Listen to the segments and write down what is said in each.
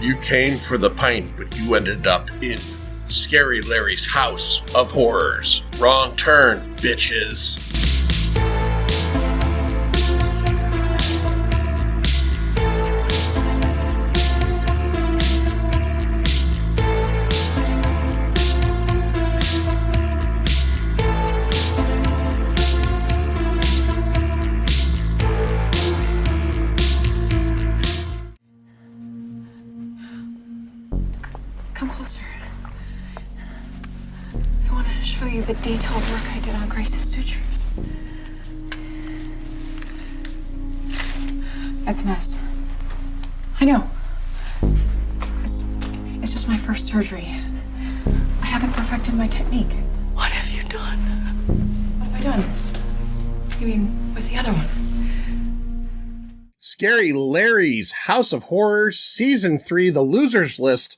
You came for the pint, but you ended up in Scary Larry's House of Horrors. Wrong turn, bitches. Come closer. I wanted to show you the detailed work I did on Grace's sutures. It's a mess. I know. It's just my first surgery. I haven't perfected my technique. What have you done? What have I done? You mean with the other one? Scary Larry's House of Horrors, Season 3, The Losers List,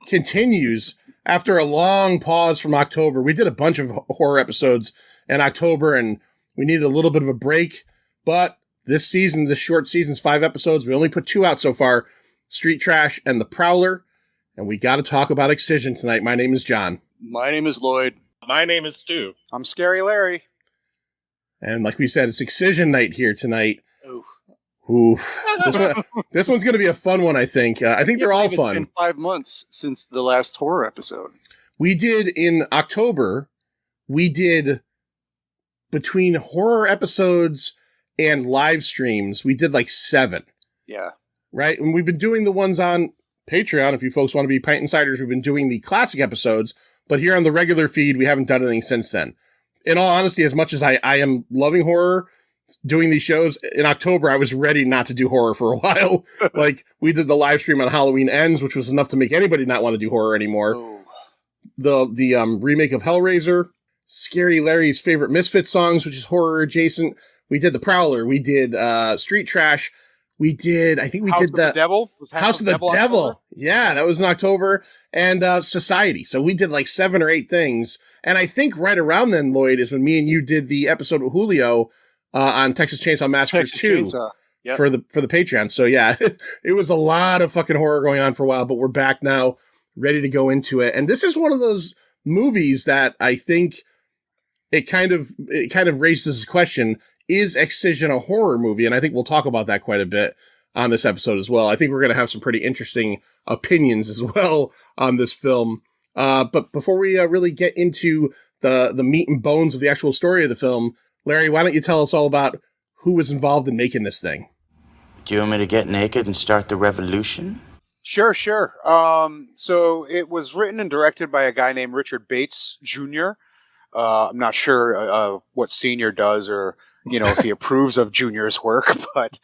continues after a long pause from October. We did a bunch of horror episodes in October, and we needed a little bit of a break. But this season, this short season's 5 episodes. We only put 2 out so far, Street Trash and The Prowler. And we got to talk about Excision tonight. My name is John. My name is Lloyd. My name is Stu. I'm Scary Larry. And like we said, it's Excision night here tonight. Ooh. Ooh. This one's going to be a fun one, I think. I think they're all fun. It's been 5 months since the last horror episode. We did in October, we did between horror episodes and live streams, we did like 7. Yeah. Right? And we've been doing the ones on Patreon. If you folks want to be Pint Insiders, we've been doing the classic episodes, but here on the regular feed, we haven't done anything since then. In all honesty, as much as I am loving horror, doing these shows in October, I was ready not to do horror for a while. Like, we did the live stream on Halloween Ends, which was enough to make anybody not want to do horror anymore. Oh. The remake of Hellraiser, Scary Larry's favorite Misfits songs, which is horror adjacent. We did The Prowler. We did Street Trash. We did, I think we House did of the Devil? Was House of the Devil. October? Yeah, that was in October. And Society. So we did like 7 or 8 things. And I think right around then, Lloyd, is when me and you did the episode with Julio on Texas Chainsaw Massacre 2 Yep. for the Patreon. So yeah, it was a lot of fucking horror going on for a while, but we're back now, ready to go into it. And this is one of those movies that I think it kind of raises this question: is Excision a horror movie? And I think we'll talk about that quite a bit on this episode as well. I think we're going to have some pretty interesting opinions as well on this film. But before we really get into the meat and bones of the actual story of the film, Larry, why don't you tell us all about who was involved in making this thing? Do you want me to get naked and start the revolution? Sure. So it was written and directed by a guy named Richard Bates Jr. I'm not sure what Senior does or, if he approves of Junior's work. But,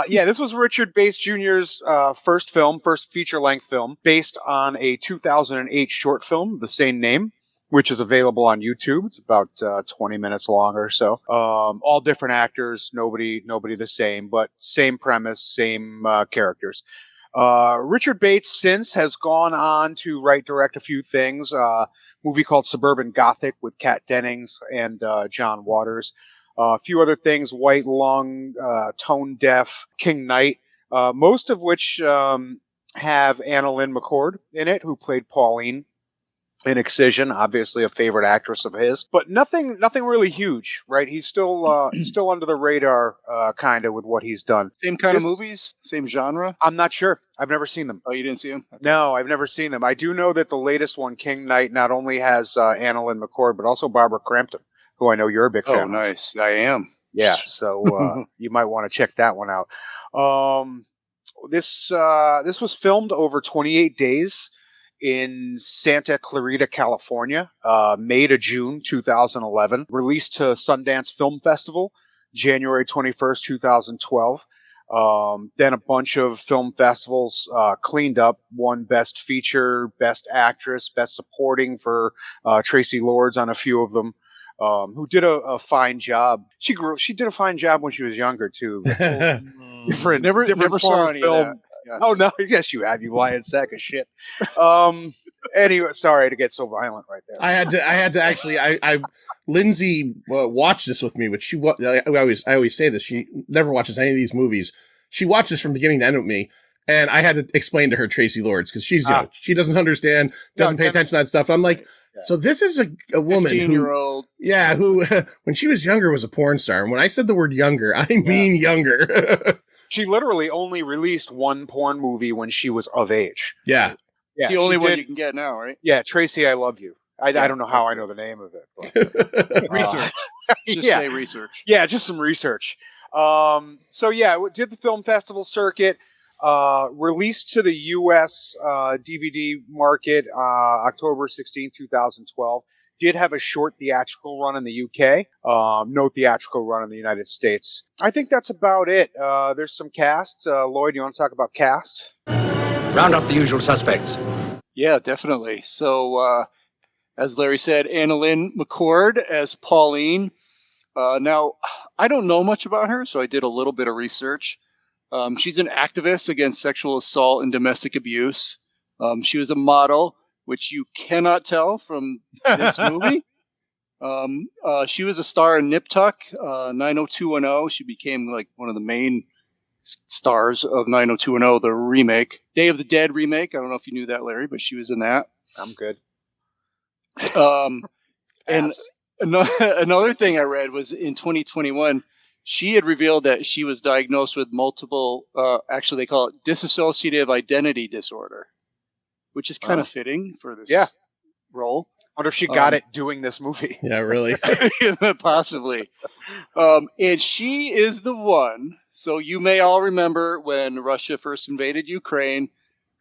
this was Richard Bates Jr.'s first feature-length film, based on a 2008 short film, the same name, which is available on YouTube. It's about 20 minutes long or so. All different actors, nobody the same, but same premise, same characters. Richard Bates since has gone on to direct a few things. Movie called Suburban Gothic with Kat Dennings and John Waters. A few other things: White Lung, Tone Deaf, King Knight, most of which have Anna Lynn McCord in it, who played Pauline in Excision, obviously a favorite actress of his, but nothing really huge, right? He's still under the radar, kind of, with what he's done. Same kind of movies? Same genre? I'm not sure. I've never seen them. Oh, you didn't see them? Okay. No, I've never seen them. I do know that the latest one, King Knight, not only has Anna Lynn McCord, but also Barbara Crampton, who I know you're a big fan of. Oh, nice. I am. Yeah, so you might want to check that one out. This was filmed over 28 days in Santa Clarita, California, May to June 2011. Released to Sundance Film Festival, January 21st, 2012. Then a bunch of film festivals, cleaned up, won Best Feature, Best Actress, Best Supporting for Tracy Lords on a few of them, who did a fine job. She did a fine job when she was younger, too. different Never form saw of any film. of that. Yeah. Oh, no. Yes, you have. You lying sack of shit. Anyway, sorry to get so violent right there. I had to actually, Lindsay watched this with me, which I always say this. She never watches any of these movies. She watched this from beginning to end with me. And I had to explain to her Tracy Lords because she's young. She doesn't understand, doesn't pay attention to that stuff. And I'm like, so this is a woman who, 15-year-old. yeah, who when she was younger was a porn star. And when I said the word younger, I mean younger. She literally only released one porn movie when she was of age. Yeah. Yeah, It's the only she one did- you can get now, right? Yeah, Tracy, I Love You. I don't know how I know the name of it. But, Research. Just yeah. say research. Yeah, just some research. So yeah, we did the film festival circuit. Released to the U.S. DVD market October 16, 2012. Did have a short theatrical run in the UK. No theatrical run in the United States. I think that's about it. There's some cast. Lloyd, you want to talk about cast? Round up the usual suspects. Yeah, definitely. So, as Larry said, Annalyn McCord as Pauline. Now, I don't know much about her, so I did a little bit of research. She's an activist against sexual assault and domestic abuse. She was a model, which you cannot tell from this movie. She was a star in Nip Tuck, 90210. She became like one of the main stars of 90210, the remake. Day of the Dead remake. I don't know if you knew that, Larry, but she was in that. I'm good. And another thing I read was in 2021, she had revealed that she was diagnosed with multiple, actually they call it dissociative identity disorder, which is kind of fitting for this role. I wonder if she got it doing this movie. Yeah, really. Possibly. And she is the one. So you may all remember when Russia first invaded Ukraine,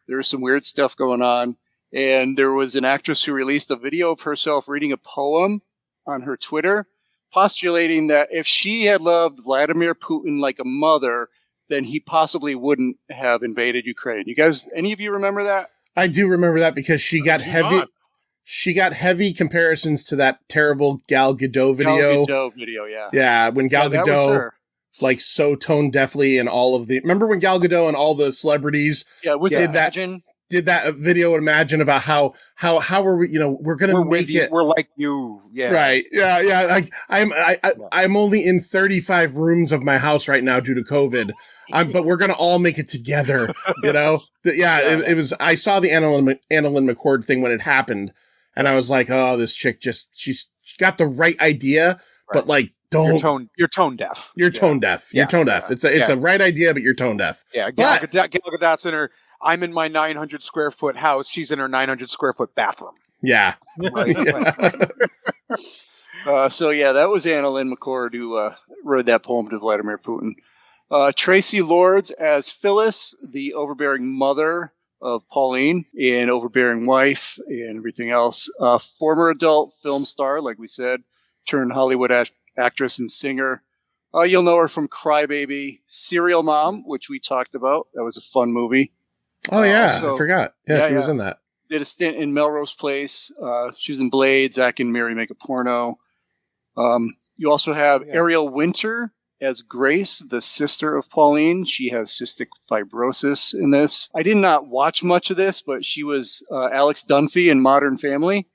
there was some weird stuff going on. And there was an actress who released a video of herself reading a poem on her Twitter, postulating that if she had loved Vladimir Putin like a mother, then he possibly wouldn't have invaded Ukraine. You guys, any of you remember that? I do remember that because she got heavy. not. She got heavy comparisons to that terrible Gal Gadot video. Gal Gadot video, yeah. Yeah, when Gal Yeah, that was Gadot, her. like, so tone deafly and all of the. Remember when Gal Gadot and all the celebrities Yeah, was did it Imagine? did that video? Imagine about how are we? You know, we're gonna We're make with you. it We're like you. Yeah. right. Yeah. Like I'm only in 35 rooms of my house right now due to COVID. But we're gonna all make it together. You know. It was. I saw the Annalyn McCord thing when it happened. And I was like, oh, this chick she's got the right idea, but like, don't. You're tone deaf. You're tone deaf. You're tone deaf. It's a right idea, but you're tone deaf. Yeah. Gal Gadot's in her. I'm in my 900 square foot house. She's in her 900 square foot bathroom. Yeah. Right. So yeah, that was Annalyn McCord who wrote that poem to Vladimir Putin. Tracy Lords as Phyllis, the overbearing mother of Pauline, and overbearing wife, and everything else. Former adult film star, like we said, turned Hollywood actress and singer. You'll know her from Crybaby, Serial Mom, which we talked about. That was a fun movie. Oh yeah, Also- I forgot. Yeah, she was yeah. in that. Did a stint in Melrose Place. She was in Blade, Zack and Mary Make a Porno. You also have Ariel Winter as Grace, the sister of Pauline. She has cystic fibrosis in this. I did not watch much of this, but she was Alex Dunphy in Modern Family,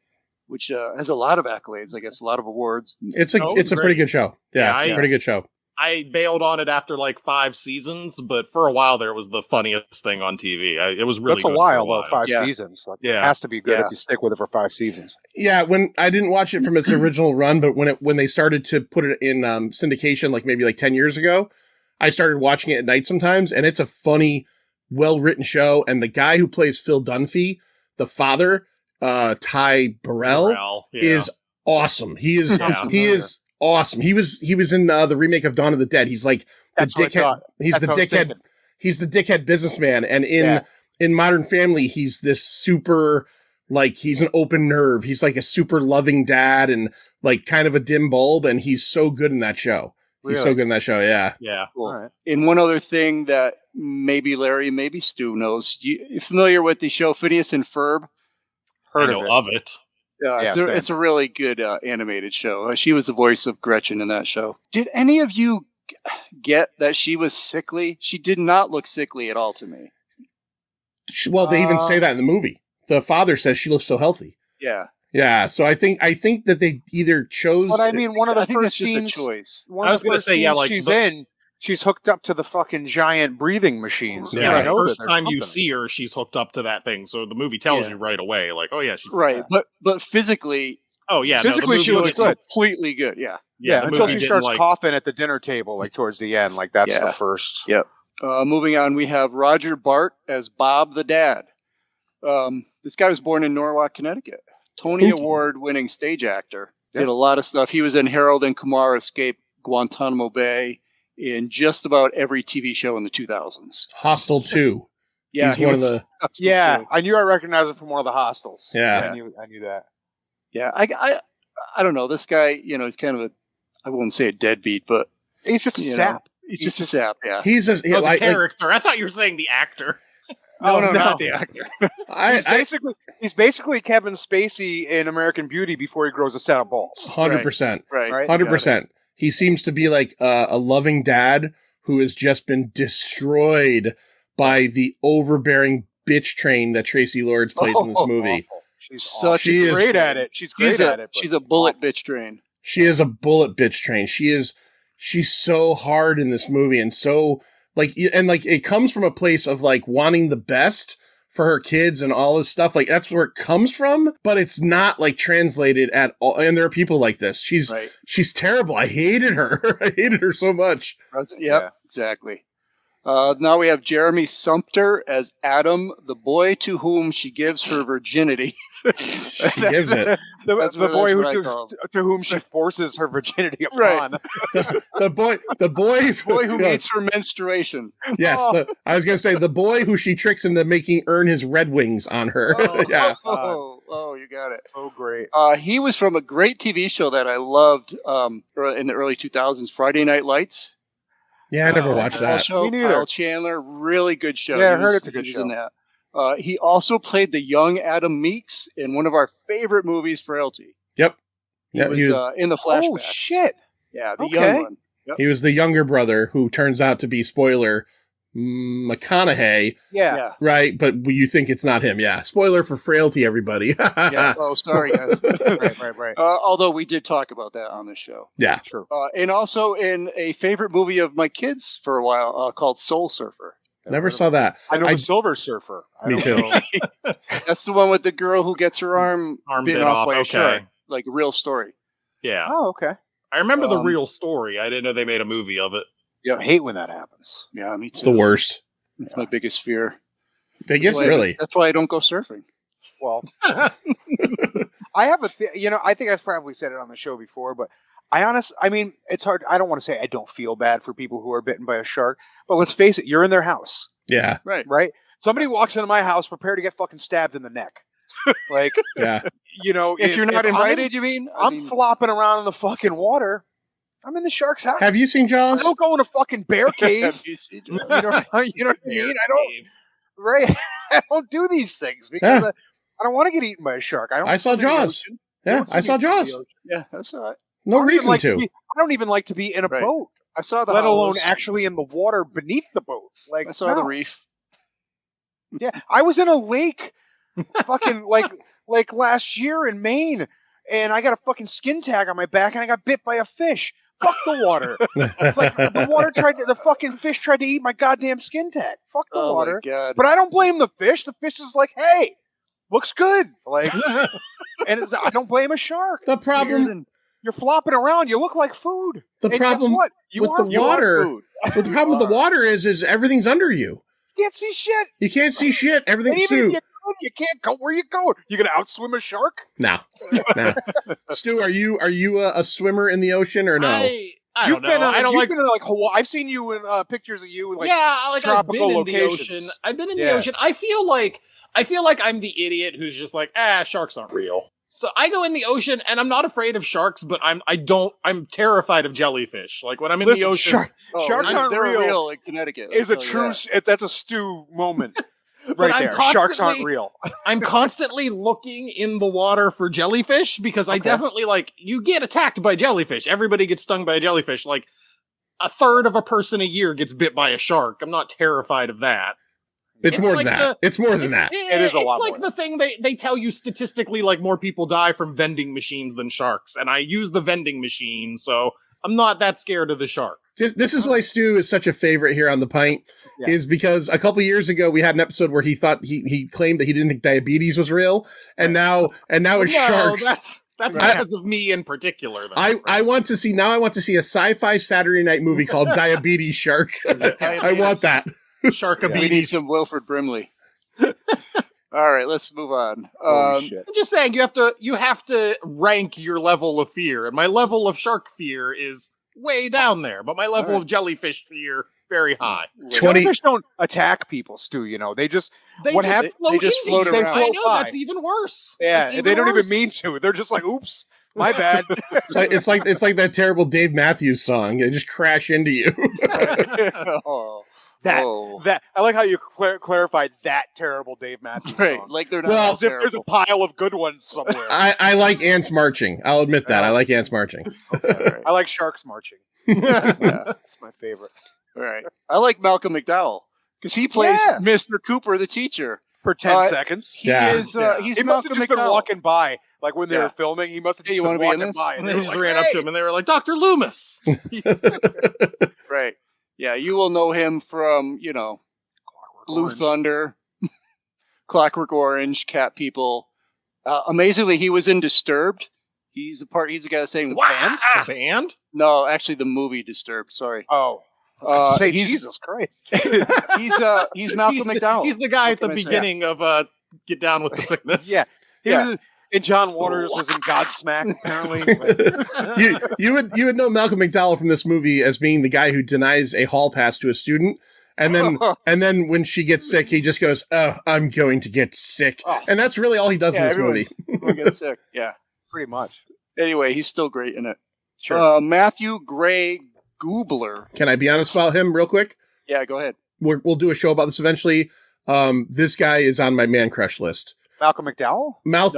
which has a lot of accolades, I guess, a lot of awards. It's a pretty good show. Yeah, pretty good show. I bailed on it after like 5 seasons, but for a while there it was the funniest thing on TV. It was really That's a good while, for a though. 5 Yeah. seasons. Like, Yeah. It has to be good Yeah. if you stick with it for 5 seasons. Yeah, when I didn't watch it from its original run, but when they started to put it in syndication, like maybe like 10 years ago, I started watching it at night sometimes, and it's a funny, well-written show. And the guy who plays Phil Dunphy, the father, Ty Burrell, is awesome. He is Yeah. he is awesome. He was in the remake of Dawn of the Dead. He's like the That's what I dickhead. thought. He's That's the what I was dickhead. thinking. He's the dickhead businessman. And Yeah. in Modern Family, he's this super, like, he's an open nerve. He's like a super loving dad and like kind of a dim bulb. And he's so good in that show. He's so Really? good in that show. Yeah. Yeah. Cool. All right. And one other thing that maybe Larry, maybe Stu knows. You familiar with the show Phineas and Ferb? Heard I of know it. of it. Yeah, same. It's a really good animated show. She was the voice of Gretchen in that show. Did any of you get that she was sickly? She did not look sickly at all to me. Well, they even say that in the movie. The father says she looks so healthy. Yeah. Yeah. So I think that they either chose. But I mean, one of I the think first that's just a scenes. choice. One I of was the gonna first say, yeah, scenes like, she's the- in, she's hooked up to the fucking giant breathing machine. So Yeah. I know that First they're time you pumping. see her, she's hooked up to that thing. So the movie tells you right away, like, oh yeah, she's Right, but physically, Oh yeah, Physically, no, she the looks movie, good. completely good. Yeah. Yeah, the until movie she didn't, starts like, coughing at the dinner table, like towards the end. Like that's Yeah. the first. Yep. Moving on, we have Roger Bart as Bob the Dad. This guy was born in Norwalk, Connecticut. Tony Award-winning stage actor. Did a lot of stuff. He was in Harold and Kumar Escape Guantanamo Bay in just about every TV show in the 2000s. Hostel 2. Yeah, He's he one of was- the. Yeah, I knew I recognized him from one of the hostels. Yeah. I knew that. Yeah, I don't know. This guy, he's kind of I wouldn't say a deadbeat, but He's just a you know, sap. he's just a sap. Yeah. He's just Oh, the character. I thought you were saying the actor. No, no. not the actor. He's basically Kevin Spacey in American Beauty before he grows a set of balls. 100%. Right. 100%. He seems to be like a loving dad who has just been destroyed by the overbearing bitch train that Tracy Lords plays in this movie. Awful. She's She is- great at it. She's great at it. but She's a bullet bitch train. She is a bullet bitch train. She's so hard in this movie and so like it comes from a place of like wanting the best for her kids and all this stuff. Like that's where it comes from, but it's not like translated at all. And there are people like this. She's terrible. I hated her. I hated her so much. Yep, exactly. Now we have Jeremy Sumpter as Adam, the boy to whom she gives her virginity. She gives it. That's the boy to whom she forces her virginity upon. Right. The boy who meets her menstruation. Yes, I was going to say the boy who she tricks into earn his Red Wings on her. Yeah. Oh, you got it. So great. He was from a great TV show that I loved in the early 2000s, Friday Night Lights. Yeah, I never watched that. Show, Me neither. Kyle Chandler, really good show. Yeah, I heard it's a good He was show. in that. He also played the young Adam Meeks in one of our favorite movies, Frailty. Yep. He Yeah, was in the flashbacks. Oh shit! Yeah, the Okay. young one. Yep. He was the younger brother who turns out to be, spoiler, McConaughey, Yeah. right? But you think it's not him. Yeah. Spoiler for Frailty, everybody. Yeah. Oh, sorry, guys. Right. Although we did talk about that on the show. Yeah. True. And also in a favorite movie of my kids for a while called Soul Surfer. Never saw that. I know the Silver Surfer. I Me don't too. know. That's the one with the girl who gets her arm bit bitten off off. by a Okay. shark. Like a real story. Yeah. Oh, okay. I remember the real story. I didn't know they made a movie of it. I hate when that happens. Yeah, me too. It's the worst. It's my biggest fear. Biggest, That's why- really. That's why I don't go surfing. Well, I have I think I've probably said it on the show before, but I mean, it's hard. I don't want to say I don't feel bad for people who are bitten by a shark, but let's face it, you're in their house, Yeah. Right. Somebody walks into my house prepared to get fucking stabbed in the neck. Like, Yeah. If you're not invited, you mean? I'm flopping around in the fucking water. I'm in the shark's house. Have you seen I Jaws? don't go in a fucking bear cave. Have you seen you know what I mean? I don't. Right. I don't do these things because Yeah. I don't want to get eaten by a shark. I saw swim in the Jaws. ocean. Yeah, don't see I saw me swim in the Jaws. ocean. Yeah, that's all right. No I don't even reason like to. I don't even like to be in a Right. boat, I saw the let alone Hollows. actually in the water beneath the boat. Like I saw no. the reef. Yeah, I was in a lake, fucking like last year in Maine, and I got a fucking skin tag on my back, and I got bit by a fish. Fuck the water. Like the fucking fish tried to eat my goddamn skin tag. Fuck the Oh water. my god. But I don't blame the fish. The fish is like, hey, looks good. Like, and I don't blame a shark. The problem, You're flopping around. You look like food. the And problem guess what? with the water, food. with the problem with the water is everything's under you. You can't see shit. You can't see shit. And Everything's even if Stu. you can't go where you going. You gonna outswim a shark? No. Stu, are you a swimmer in the ocean or no? I don't know. I don't you've like. been in like Hawaii. I've seen you in pictures of you in like Yeah, like I've been tropical in locations. the ocean. I've been in Yeah. the ocean. I feel like I'm the idiot who's just like, sharks aren't real. So I go in the ocean and I'm not afraid of sharks, but I'm terrified of jellyfish. Like when I'm in the ocean, Sharks aren't they're real. in Connecticut. Is a I'll tell you true. that. That's a Stu moment. But Right I'm there. Sharks aren't constantly- real. I'm constantly looking in the water for jellyfish because I definitely you get attacked by jellyfish. Everybody gets stung by a jellyfish. Like a third of a person a year gets bit by a shark. I'm not terrified of that. It's more like than that. It's more than that. It is a lot It's like more. the thing they tell you statistically, like more people die from vending machines than sharks. And I use the vending machine, so I'm not that scared of the shark. This is why Stu is such a favorite here on the pint, Yeah. is because a couple years ago we had an episode where he thought he claimed that he didn't think diabetes was real, and now it's sharks. That's Right. because of me in particular. Though, I want to see a sci-fi Saturday night movie called Diabetes Shark. I want that. We need Sharkabetes. some Wilford Brimley. All right, let's move on. Holy shit. I'm just saying you have to rank your level of fear, and my level of shark fear is way down there, but my level of jellyfish fear very high. 20 Jellyfish don't attack people, Stu. What happens? Float They just into float you. around. I They know float by. that's even worse. Yeah, That's they don't worse. even mean to. They're just like, "Oops, my bad." It's like that terrible Dave Matthews song. They just crash into you. Oh, that I like how you clarified that terrible Dave Matthews right. song. Like they're not Well, As if there's a pile of good ones somewhere. I like ants marching. I'll admit that. I like ants marching. I like sharks marching. Yeah. That's my favorite. All right. I like Malcolm McDowell because he plays Yeah. Mr. Cooper, the teacher. For 10 seconds. He Yeah. is. He's He must Malcolm have just been McDowell. walking by, like when they Yeah. were filming. He must have Hey, just you been wanna be in walking this? by. And they they were just like, ran up to him and they were like, Dr. Loomis. Right. Yeah, you will know him from Blue Orange. Thunder, Clockwork Orange, Cat People. Amazingly, he was in Disturbed. He's the guy that's saying Band? The band? No, actually, the movie Disturbed. Sorry. Oh. I was gonna say, he's- Jesus Christ. He's Malcolm McDowell. He's the guy at What the can I say? beginning of Get Down with the Sickness. Yeah. He Yeah. was and John Waters was in Godsmack, apparently. you would know Malcolm McDowell from this movie as being the guy who denies a hall pass to a student. And then when she gets sick, he just goes, "Oh, I'm going to get sick." Oh. And that's really all he does in this movie. Everyone gets sick. Yeah. Pretty much. Anyway, he's still great in it. Sure. Matthew Gray Goobler. Can I be honest about him real quick? Yeah, go ahead. We'll do a show about this eventually. This guy is on my man crush list. Malcolm McDowell? No.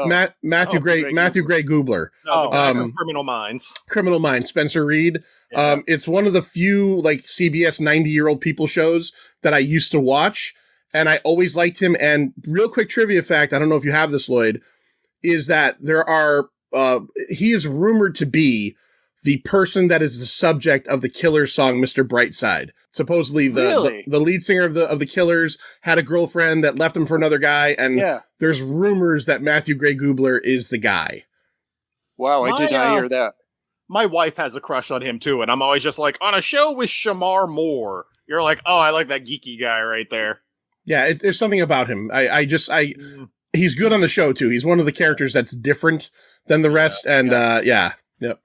Matthew Gray Goobler. No, the guy Um, from Criminal Minds. Criminal Minds, Spencer Reed. Yeah. It's one of the few like CBS 90-year-old people shows that I used to watch, and I always liked him. And real quick trivia fact, I don't know if you have this, Lloyd, is that he is rumored to be the person that is the subject of the Killers song "Mr. Brightside." Supposedly, Really? the lead singer of the Killers had a girlfriend that left him for another guy, and Yeah. there's rumors that Matthew Gray Goobler is the guy. Wow, I did My, not hear that. My wife has a crush on him too, and I'm always just like, on a show with Shamar Moore, you're like, oh, I like that geeky guy right there. Yeah, there's something about him. He's good on the show too. He's one of the characters that's different than the rest, and yep.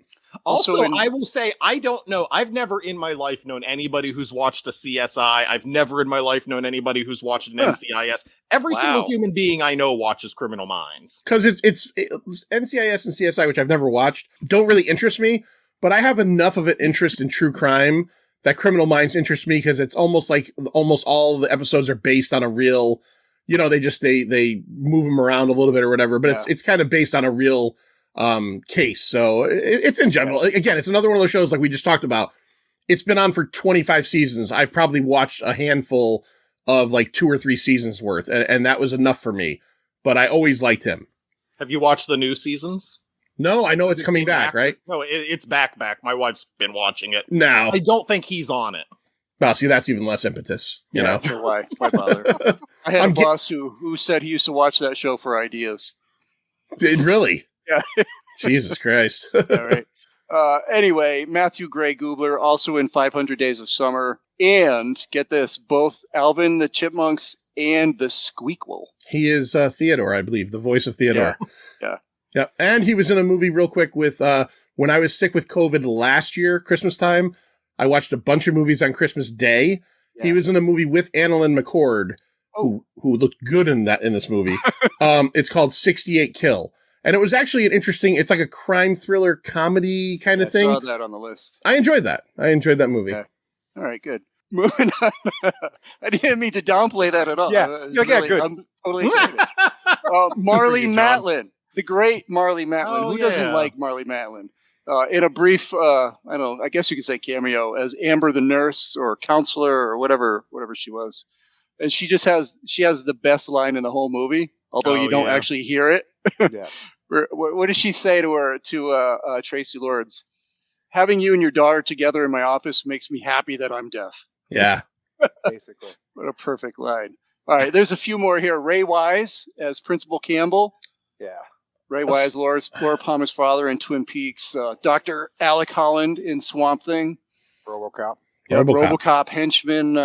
Also, in- I will say, I don't know. I've never in my life known anybody who's watched a CSI. I've never in my life known anybody who's watched an NCIS. Every single human being I know watches Criminal Minds. Because it's NCIS and CSI, which I've never watched, don't really interest me. But I have enough of an interest in true crime that Criminal Minds interests me because it's almost like almost all the episodes are based on a real. They move them around a little bit or whatever, but it's kind of based on a real case. So it's in general. Again, it's another one of those shows like we just talked about. It's been on for 25 seasons. I've probably watched a handful of like 2 or 3 seasons worth, and that was enough for me. But I always liked him. Have you watched the new seasons? No, I know it's coming back, right? No, it's back. My wife's been watching it. No. I don't think he's on it. Well, see, that's even less impetus, you know? So why bother? I had a boss who said he used to watch that show for ideas. Really? Yeah. Jesus Christ. All right. Anyway, Matthew Gray Goobler, also in 500 Days of Summer, and get this, both Alvin the Chipmunks and the Squeakquel. He is Theodore, I believe, the voice of Theodore. Yeah. Yeah. And he was in a movie real quick with, when I was sick with COVID last year, Christmas time, I watched a bunch of movies on Christmas Day. Yeah. He was in a movie with Annalyn McCord, who looked good in this movie. It's called 68 Kill. And it was actually it's like a crime thriller comedy kind of thing. I saw that on the list. I enjoyed that. Movie. Okay. All right, good. Moving on. I didn't mean to downplay that at all. Yeah, good. I'm totally excited. Marley Matlin, the great Marley Matlin. Who doesn't like Marley Matlin? In a brief, I guess you could say cameo as Amber the nurse or counselor or whatever she was. And she has the best line in the whole movie, although you don't actually hear it. Yeah. What does she say to Tracy Lords? having you and your daughter together in my office makes me happy that I'm deaf. Yeah. Basically. What a perfect line. All right, there's a few more here. Ray Wise as Principal Campbell. Yeah. Ray Wise, Laura Palmer's father in Twin Peaks. Dr. Alec Holland in Swamp Thing. RoboCop. Yep, RoboCop henchman.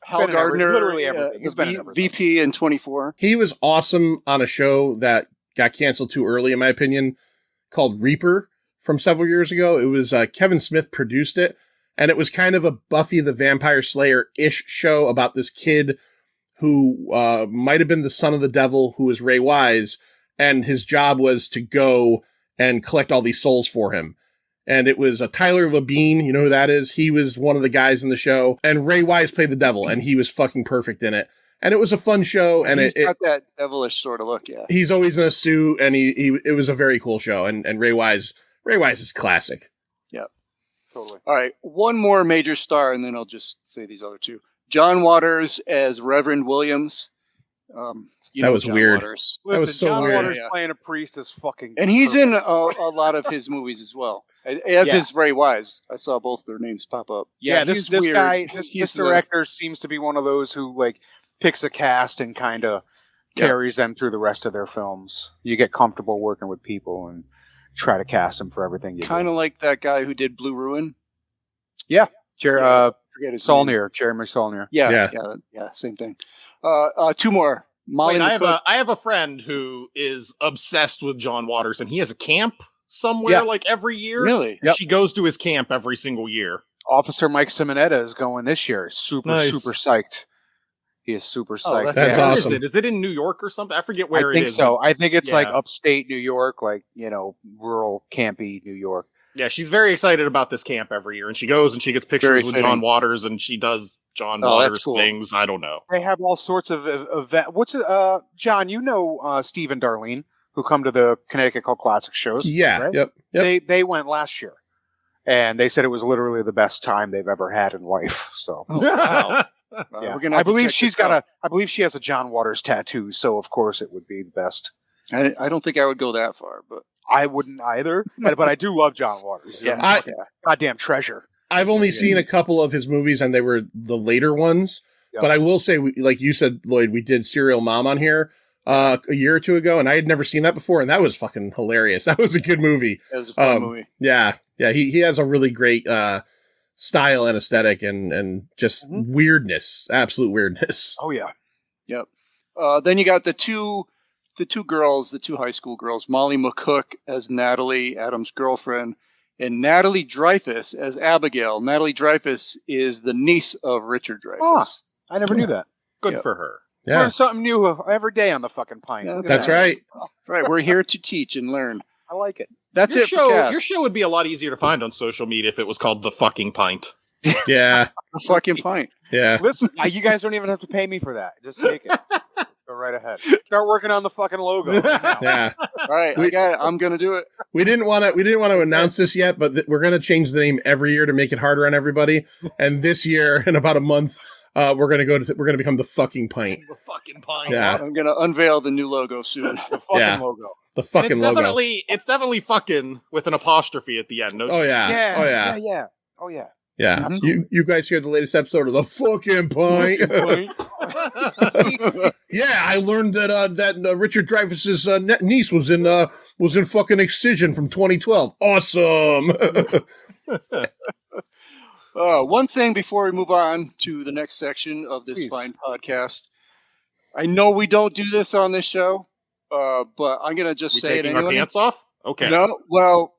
Hal Gardner, literally everything. He's been in everything. VP in 24. He was awesome on a show that got canceled too early, in my opinion, called Reaper from several years ago. It was Kevin Smith produced it, and it was kind of a Buffy the Vampire Slayer-ish show about this kid who might have been the son of the devil, who was Ray Wise, and his job was to go and collect all these souls for him. And it was Tyler Labine, you know who that is? He was one of the guys in the show, and Ray Wise played the devil, and he was fucking perfect in it. And it was a fun show, and he's got that devilish sort of look, yeah. He's always in a suit, and it was a very cool show, and Ray Wise is classic. Yep. Totally. All right, one more major star, and then I'll just say these other two. John Waters as Reverend Williams. That was John weird. Waters. Listen, was so John weird. Waters playing a priest is fucking. And he's perfect. in a lot of his movies as well. As is Ray Wise. I saw both their names pop up. Yeah, he's this weird. guy, this He's director seems to be one of those who like picks a cast and kind of carries them through the rest of their films. You get comfortable working with people and try to cast them for everything you kind of like that guy who did Blue Ruin. Yeah, Forget his name. Saulnier, Jeremy Saulnier. Yeah, same thing. Two more. Molly Wait, McCook. I have a friend who is obsessed with John Waters, and he has a camp somewhere like every year. Really? Yep. She goes to his camp every single year. Officer Mike Simonetta is going this year. Super psyched. He is super psyched. That's where awesome. Is it? Is it in New York or something? I forget where I think it is. so. I think it's like Yeah. upstate New York, like, rural, campy New York. Yeah, she's very excited about this camp every year, and she goes and she gets pictures Very with fitting. John Waters, and she does John Oh, that's Waters cool. things. I don't know. They have all sorts of event. What's it? John, Steve and Darlene, who come to the Connecticut Cult Classic shows. Yeah, right? yep. They went last year, and they said it was literally the best time they've ever had in life. So, Wow. yeah. We're gonna I have to believe check she's this out. I believe she has a John Waters tattoo. So of course it would be the best. I don't think I would go that far, but I wouldn't either, but I do love John Waters. He's a goddamn treasure. I've only seen a couple of his movies, and they were the later ones. Yep. But I will say, like you said, Lloyd, we did Serial Mom on here a year or two ago, and I had never seen that before, and that was fucking hilarious. That was a good movie. it was a fun movie. Yeah. He has a really great style and aesthetic, and just weirdness, absolute weirdness. Oh yeah. Yep. Then you got the two girls, the two high school girls, Molly McCook as Natalie, Adam's girlfriend, and Natalie Dreyfus as Abigail. Natalie Dreyfus is the niece of Richard Dreyfus. I never knew that. Good Yep. for her. Yeah, Learn something new every day on the fucking Pint. Yeah, Look at that's that. right. Right, we're here to teach and learn. I like it. That's Your it show, for cast. your show would be a lot easier to find on social media if it was called The Fucking Pint. Yeah, The fucking pint. yeah. Listen, you guys don't even have to pay me for that. Just take it. Go right ahead. Start working on the fucking logo. Right now. Yeah. All right, I got it. I'm gonna do it. We didn't want to announce this yet, but we're going to change the name every year to make it harder on everybody. And this year, in about a month, we're going to become the fucking Pint. The Fucking Pint. Yeah. I'm gonna unveil the new logo soon. The fucking Yeah. logo. The And fucking it's logo. definitely fucking with an apostrophe at the end. No, Oh yeah. Yeah. Oh yeah. Yeah. Oh yeah. Yeah. You guys hear the latest episode of the fucking Pint? Yeah, I learned that Richard Dreyfuss's niece was in fucking Excision from 2012. Awesome. One thing before we move on to the next section of this fine podcast. I know we don't do this on this show, but I'm going to just We say it taking anyway. our pants off? Okay. No, well,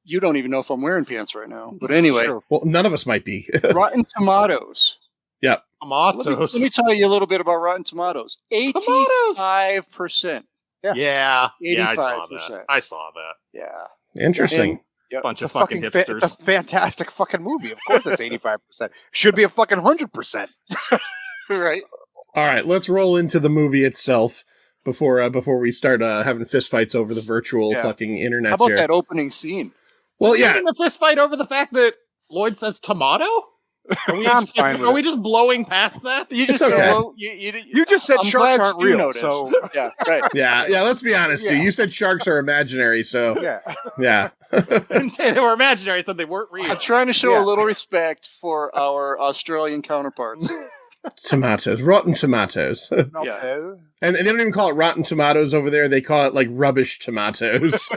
you don't even know if I'm wearing pants right now. But anyway, Sure. Well, none of us might be. Rotten Tomatoes. Tomatoes. Let me tell you a little bit about Rotten Tomatoes. 85%. Yeah. Yeah, I saw 85%. that. I saw that. Yeah. Interesting. Bunch of It's a fucking It's hipsters. a fantastic fucking movie. Of course, it's 85%. Should be a fucking 100%. Right. All right, let's roll into the movie itself before we start having fistfights over the virtual fucking internet. How about here. that opening scene? Well, You're yeah. in a fist fight over the fact that Lloyd says tomato? I'm fine with are it. we just blowing past that? You just okay. go, You just said I'm sharks glad aren't Stu real, noticed. so Yeah, right. Yeah, let's be honest, Stu. Yeah. You said sharks are imaginary, so yeah. yeah. I didn't say they were imaginary. I said they weren't real. I'm trying to show Yeah. a little respect for our Australian counterparts. Tomatoes, rotten tomatoes. Yeah. And they don't even call it rotten tomatoes over there. They call it like rubbish tomatoes.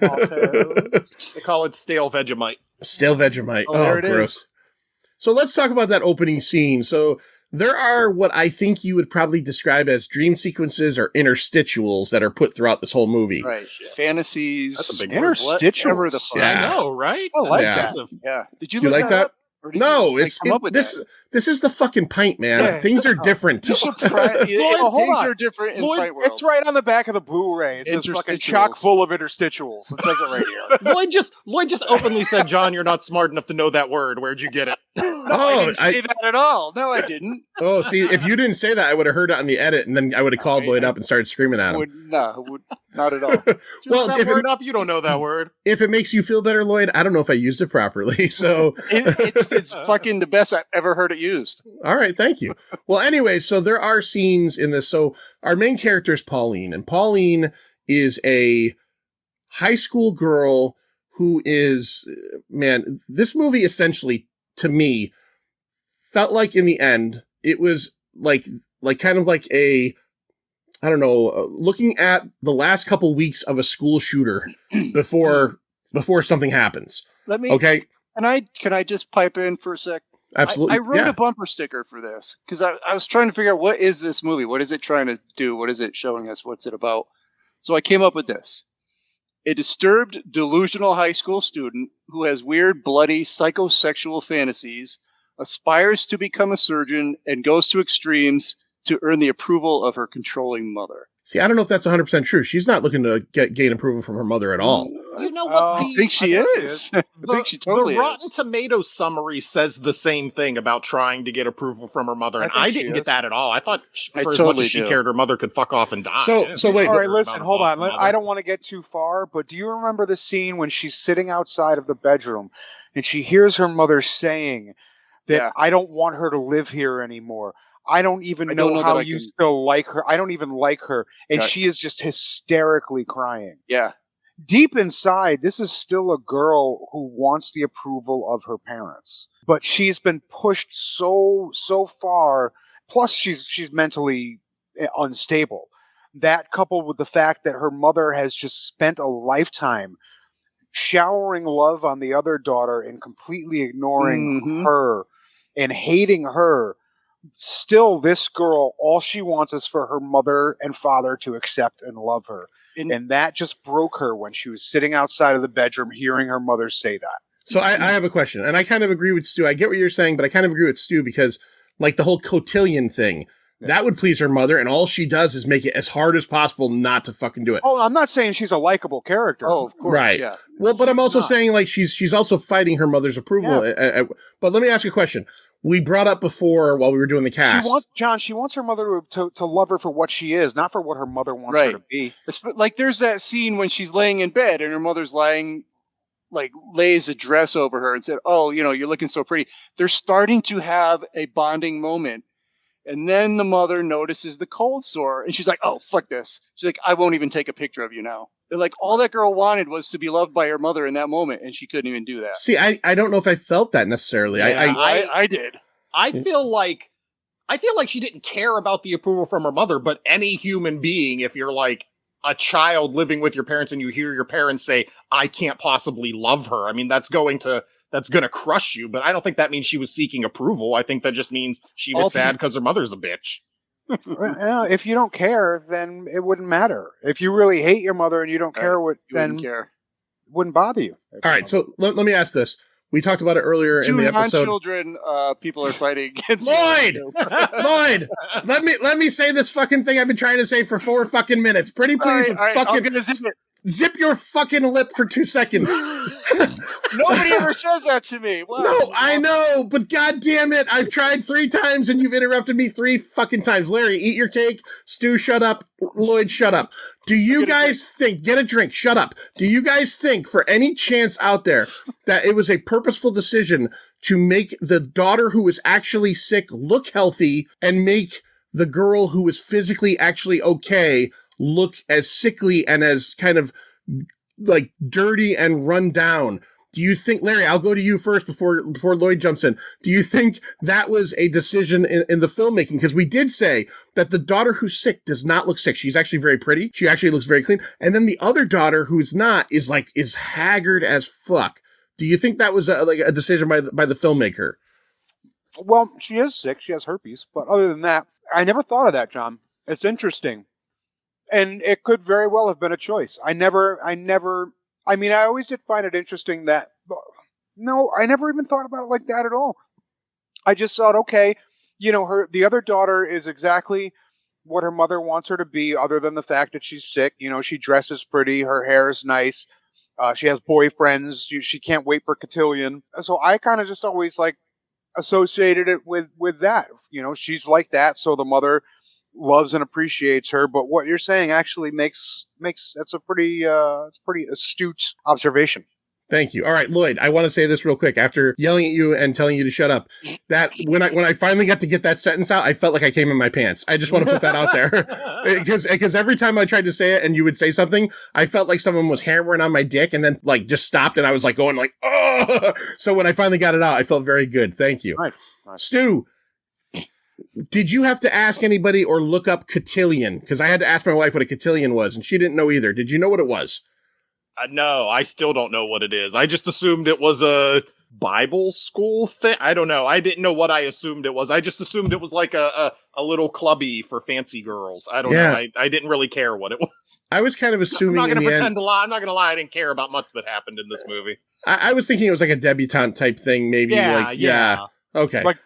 They call it stale Vegemite. Stale Vegemite. Oh, there it gross. is. So let's talk about that opening scene. So there are what I think you would probably describe as dream sequences or interstitials that are put throughout this whole movie. Right. Fantasies. That's a big Interstitials. Whatever the fuck. Yeah. I know, right? I like Yeah. that. Impressive. Yeah. Did you Do you look like that? up? Or did No, you just, it's come up with this. that? This is the fucking pint, man. Yeah. Things are different. You should try. hold Things on. are different in Lloyd, Fight World. It's right on the back of the Blu-ray. It's just fucking Interstitials. chock full of interstitials. It says it right here. Lloyd just openly said, "John, you're not smart enough to know that word. Where'd you get it?" No, I didn't say that at all. No, I didn't. Oh, see, if you didn't say that, I would have heard it on the edit, and then I would have called Lloyd up and started screaming at him. Not at all. Well, that word up, you don't know that word. If it makes you feel better, Lloyd, I don't know if I used it properly. So, It's fucking the best I've ever heard it used. all right, thank you. Well, anyway, so there are scenes in this. So our main character is Pauline, and Pauline is a high school girl who is, man, this movie essentially, to me, felt like in the end, it was like kind of like a, I don't know, looking at the last couple weeks of a school shooter before something happens. Let me. Okay, Can I just pipe in for a sec? absolutely. I wrote yeah. a bumper sticker for this because I was trying to figure out what is this movie? What is it trying to do? What is it showing us? What's it about? So I came up with this. A disturbed, delusional high school student who has weird, bloody, psychosexual fantasies, aspires to become a surgeon, and goes to extremes to earn the approval of her controlling mother. See, I don't know if that's 100% true. She's not looking to gain approval from her mother at all. You know what? I think she is. I think she totally The Rotten is. Tomatoes summary says the same thing about trying to get approval from her mother, and I didn't get that at all. I thought for as much as she cared, her mother could fuck off and die. So wait. All right, listen, hold on. I don't want to get too far, but do you remember the scene when she's sitting outside of the bedroom and she hears her mother saying that I don't want her to live here anymore. I don't even know how you still like her. I don't even like her. And she is just hysterically crying. Yeah. Deep inside, this is still a girl who wants the approval of her parents. But she's been pushed so far. Plus, she's mentally unstable. That coupled with the fact that her mother has just spent a lifetime showering love on the other daughter and completely ignoring her and hating her. Still, this girl, all she wants is for her mother and father to accept and love her. And that just broke her when she was sitting outside of the bedroom hearing her mother say that. So I have a question, and I kind of agree with Stu. I get what you're saying, but I kind of agree with Stu because, like, the whole cotillion thing, that would please her mother, and all she does is make it as hard as possible not to fucking do it. Oh, I'm not saying she's a likable character. Oh, of course, right. Yeah. Well, but I'm also saying, like, she's also fighting her mother's approval. Yeah. But let me ask you a question. We brought up before while we were doing the cast. She wants her mother to love her for what she is, not for what her mother wants her to be. Like there's that scene when she's laying in bed and her mother's lays a dress over her and said, "Oh, you're looking so pretty." They're starting to have a bonding moment. And then the mother notices the cold sore and she's like, "Oh, fuck this." She's like, "I won't even take a picture of you now." They're like, all that girl wanted was to be loved by her mother in that moment, and she couldn't even do that. See, I don't know if I felt that necessarily. Yeah, I did. I feel like she didn't care about the approval from her mother, but any human being, if you're like a child living with your parents and you hear your parents say, "I can't possibly love her," I mean, that's going to crush you. But I don't think that means she was seeking approval. I think that just means she was sad because her mother's a bitch. If you don't care, then it wouldn't matter. If you really hate your mother and you don't care then it wouldn't bother you. All right, so let me ask this. We talked about it earlier in the episode. 2 non-children people are fighting against Lloyd! Lloyd! Let me say this fucking thing I've been trying to say for 4 fucking minutes. Pretty please, all right, I'm gonna zip it. Zip your fucking lip for 2 seconds. Nobody ever says that to me. Wow. No, I know, but god damn it, I've tried 3 times and you've interrupted me 3 fucking times. Larry, eat your cake. Stu, shut up. Lloyd, shut up. Do you guys think, get a drink, shut up. Do you guys think for any chance out there that it was a purposeful decision to make the daughter who was actually sick look healthy and make the girl who was physically actually okay look as sickly and as kind of like dirty and run down? Do you think, Larry, I'll go to you first before Lloyd jumps in. Do you think that was a decision in the filmmaking? Because we did say that the daughter who's sick does not look sick. She's actually very pretty. She actually looks very clean. And then the other daughter who's not is haggard as fuck. Do you think that was a decision by the filmmaker? Well, she is sick. She has herpes. But other than that, I never thought of that, John. It's interesting. And it could very well have been a choice. I always did find it interesting that, no, I never even thought about it like that at all. I just thought, okay, the other daughter is exactly what her mother wants her to be, other than the fact that she's sick. She dresses pretty, her hair is nice, she has boyfriends, she can't wait for cotillion. So I kind of just always associated it with that. She's like that, so the mother loves and appreciates her. But what you're saying actually makes that's a pretty astute observation. Thank you. All right, Lloyd, I want to say this real quick. After yelling at you and telling you to shut up, that when I finally got to get that sentence out, I felt like I came in my pants. I just want to put that out there because every time I tried to say it and you would say something, I felt like someone was hammering on my dick and then just stopped and I was going oh. So when I finally got it out, I felt very good. Thank you. Right. Stu, did you have to ask anybody or look up cotillion? Because I had to ask my wife what a cotillion was, and she didn't know either. Did you know what it was? No, I still don't know what it is. I just assumed it was a Bible school thing. I don't know. I didn't know what I assumed it was. I just assumed it was like a little clubby for fancy girls. I don't know. I didn't really care what it was. I was kind of assuming. I'm not going to pretend to lie. I'm not going to lie. I didn't care about much that happened in this movie. I was thinking it was like a debutante type thing, maybe. Yeah. Okay. Like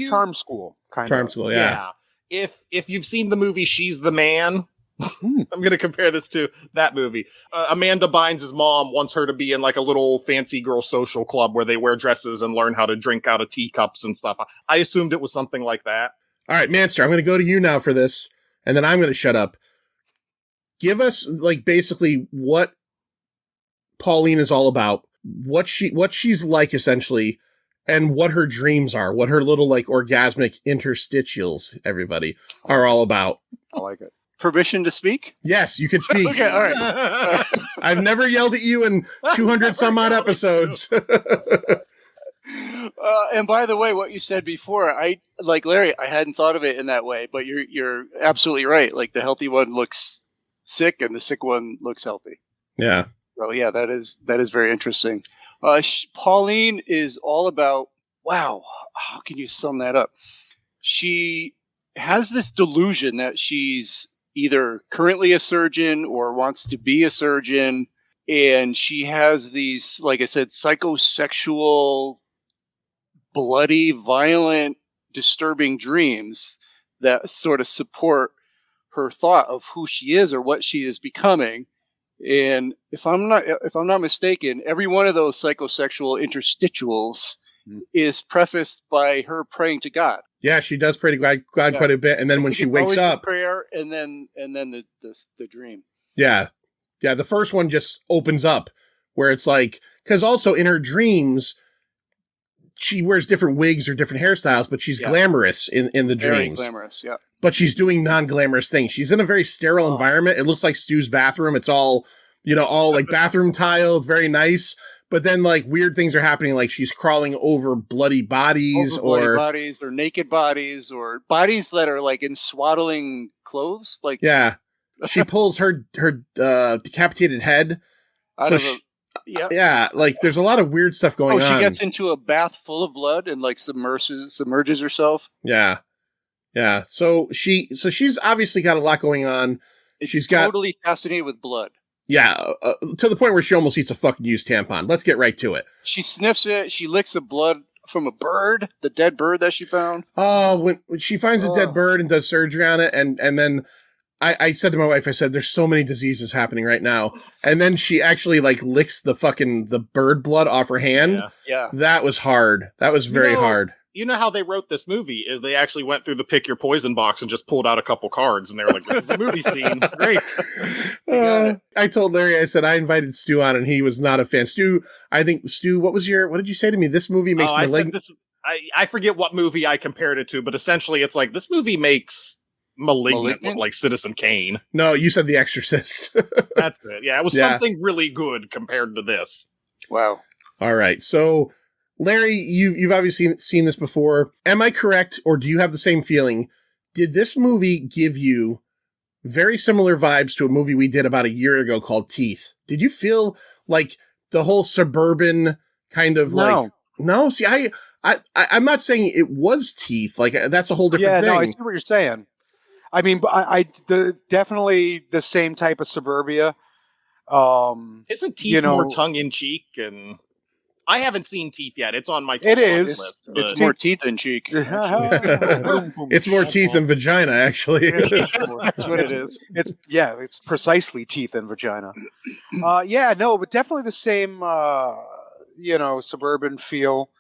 charm school. Kind Charm of. school, yeah. If you've seen the movie She's the Man, I'm going to compare this to that movie. Amanda Bynes' mom wants her to be in a little fancy girl social club where they wear dresses and learn how to drink out of teacups and stuff. I assumed it was something like that. All right, Manster, I'm going to go to you now for this, and then I'm going to shut up. Give us basically what Pauline is all about, what she's like essentially, and what her dreams are, what her little orgasmic interstitials, everybody, are all about. I like it. Permission to speak? Yes, you can speak. Okay, all right. I've never yelled at you in 200 some odd episodes. And by the way, what you said before, I like Larry, I hadn't thought of it in that way, but you're absolutely right. The healthy one looks sick and the sick one looks healthy. Yeah. So yeah, that is very interesting. Pauline is all about, wow, how can you sum that up? She has this delusion that she's either currently a surgeon or wants to be a surgeon. And she has these, like I said, psychosexual, bloody, violent, disturbing dreams that sort of support her thought of who she is or what she is becoming. And if I'm not mistaken, every one of those psychosexual interstitials is prefaced by her praying to God. Yeah, she does pray to God quite a bit, and then when she wakes up, prayer, and then the dream. Yeah, the first one just opens up where it's because also in her dreams, she wears different wigs or different hairstyles, but she's glamorous in the Very dreams. Glamorous, yeah. But she's doing non-glamorous things. She's in a very sterile environment. It looks like Stu's bathroom. It's all bathroom tile. It's very nice. But then weird things are happening. She's crawling over bloody bodies or naked bodies or bodies that are in swaddling clothes. Yeah. She pulls her decapitated head. Out of yeah. There's a lot of weird stuff going on. She gets into a bath full of blood and submerges herself. Yeah. Yeah. So she's obviously got a lot going on. She's totally fascinated with blood. Yeah, to the point where she almost eats a fucking used tampon. Let's get right to it. She sniffs it. She licks the blood from a bird, the dead bird that she found. Oh, when she finds a dead bird and does surgery on it, and then I said to my wife, I said, there's so many diseases happening right now. And then she actually like licks the bird blood off her hand. Yeah. That was hard. That was very hard. You know how they wrote this movie is they actually went through the pick your poison box and just pulled out a couple cards and they were like, this is a movie scene. Great. I told Larry, I said, I invited Stu on and he was not a fan. Stu, what did you say to me? This movie makes I forget what movie I compared it to, but essentially it's like, this movie makes Malignant look like Citizen Kane. No, you said The Exorcist. That's it. Yeah, it was something really good compared to this. Wow. All right. So, Larry, you've obviously seen this before. Am I correct, or do you have the same feeling? Did this movie give you very similar vibes to a movie we did about a year ago called Teeth? Did you feel like the whole suburban kind of No, see, I'm not saying it was Teeth. Like, that's a whole different thing. Yeah, no, I see what you're saying. I mean, definitely the same type of suburbia. Isn't Teeth more tongue-in-cheek? And I haven't seen Teeth yet. It's on my list. It's more teeth in cheek. It's more teeth than vagina, actually. That's what it is. It's precisely teeth and vagina. But definitely the same, suburban feel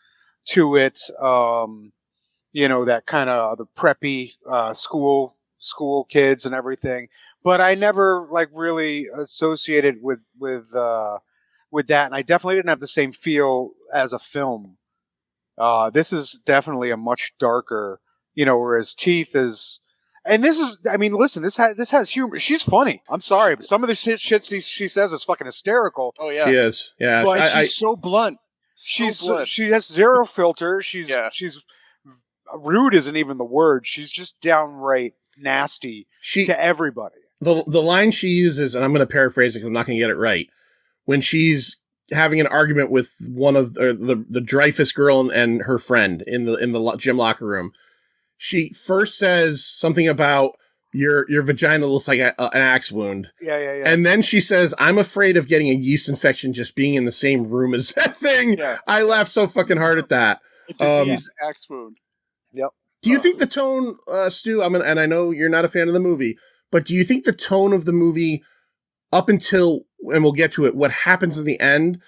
to it. That kind of the preppy school kids and everything. But I never really associated with that, and I definitely didn't have the same feel as a film. This is definitely a much darker, whereas Teeth is, and this is, I mean, listen, this has humor. She's funny. I'm sorry, but some of the shit she says is fucking hysterical. Oh yeah, she is. Yeah, but she's so blunt. She has zero filter. She's rude isn't even the word. She's just downright nasty to everybody. The line she uses, and I'm going to paraphrase it because I'm not going to get it right, when she's having an argument with one of the Dreyfus girl and her friend in the gym locker room, she first says something about your vagina looks like an axe wound. Yeah. And then she says, I'm afraid of getting a yeast infection just being in the same room as that thing. Yeah. I laughed so fucking hard at that. Disease axe wound. Yep. Do you think the tone, Stu, and I know you're not a fan of the movie, but do you think the tone of the movie up until, and we'll get to it, what happens in the end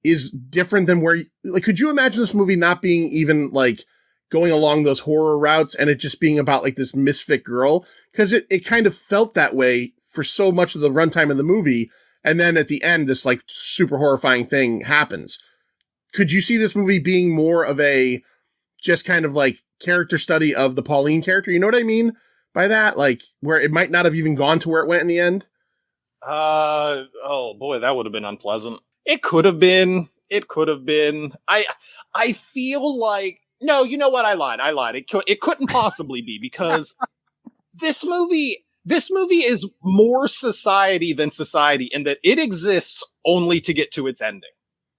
is different than where, could you imagine this movie not being even going along those horror routes and it just being about this misfit girl? Because it kind of felt that way for so much of the runtime of the movie. And then at the end, this super horrifying thing happens. Could you see this movie being more of a just kind of character study of the Pauline character? You know what I mean by that? Where it might not have even gone to where it went in the end? Oh boy, that would have been unpleasant. It could have been. I feel like, no, you know what? I lied. It couldn't possibly be, because this movie is more society than society in that it exists only to get to its ending.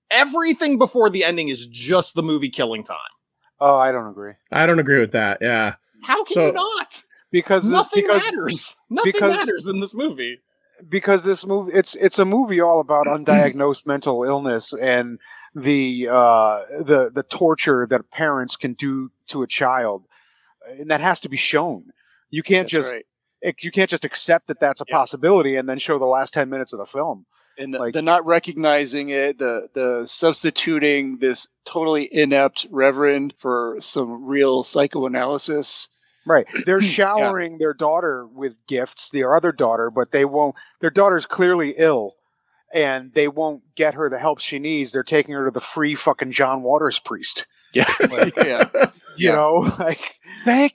Everything before the ending is just the movie killing time. Oh, I don't agree. I don't agree with that. Yeah. How can you not? Because nothing matters. Nothing matters in this movie. Because this movie, it's a movie all about undiagnosed mental illness and the torture that parents can do to a child, and that has to be shown. You can't you can't just accept that that's a possibility and then show the last 10 minutes of the film. And the not recognizing it, the substituting this totally inept reverend for some real psychoanalysis. Right. They're showering their daughter with gifts, their other daughter, but they won't. Their daughter's clearly ill, and they won't get her the help she needs. They're taking her to the free fucking John Waters priest. Yeah. Thank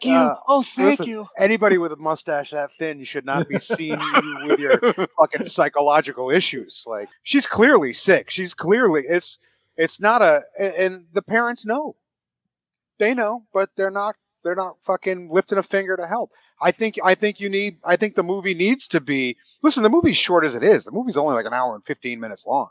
you. Thank you. Anybody with a mustache that thin should not be seen with your fucking psychological issues. She's clearly sick. She's clearly, it's not and the parents know. They know, but they're not fucking lifting a finger to help. I think the movie needs to be, listen, the movie's short as it is. The movie's only an hour and 15 minutes long.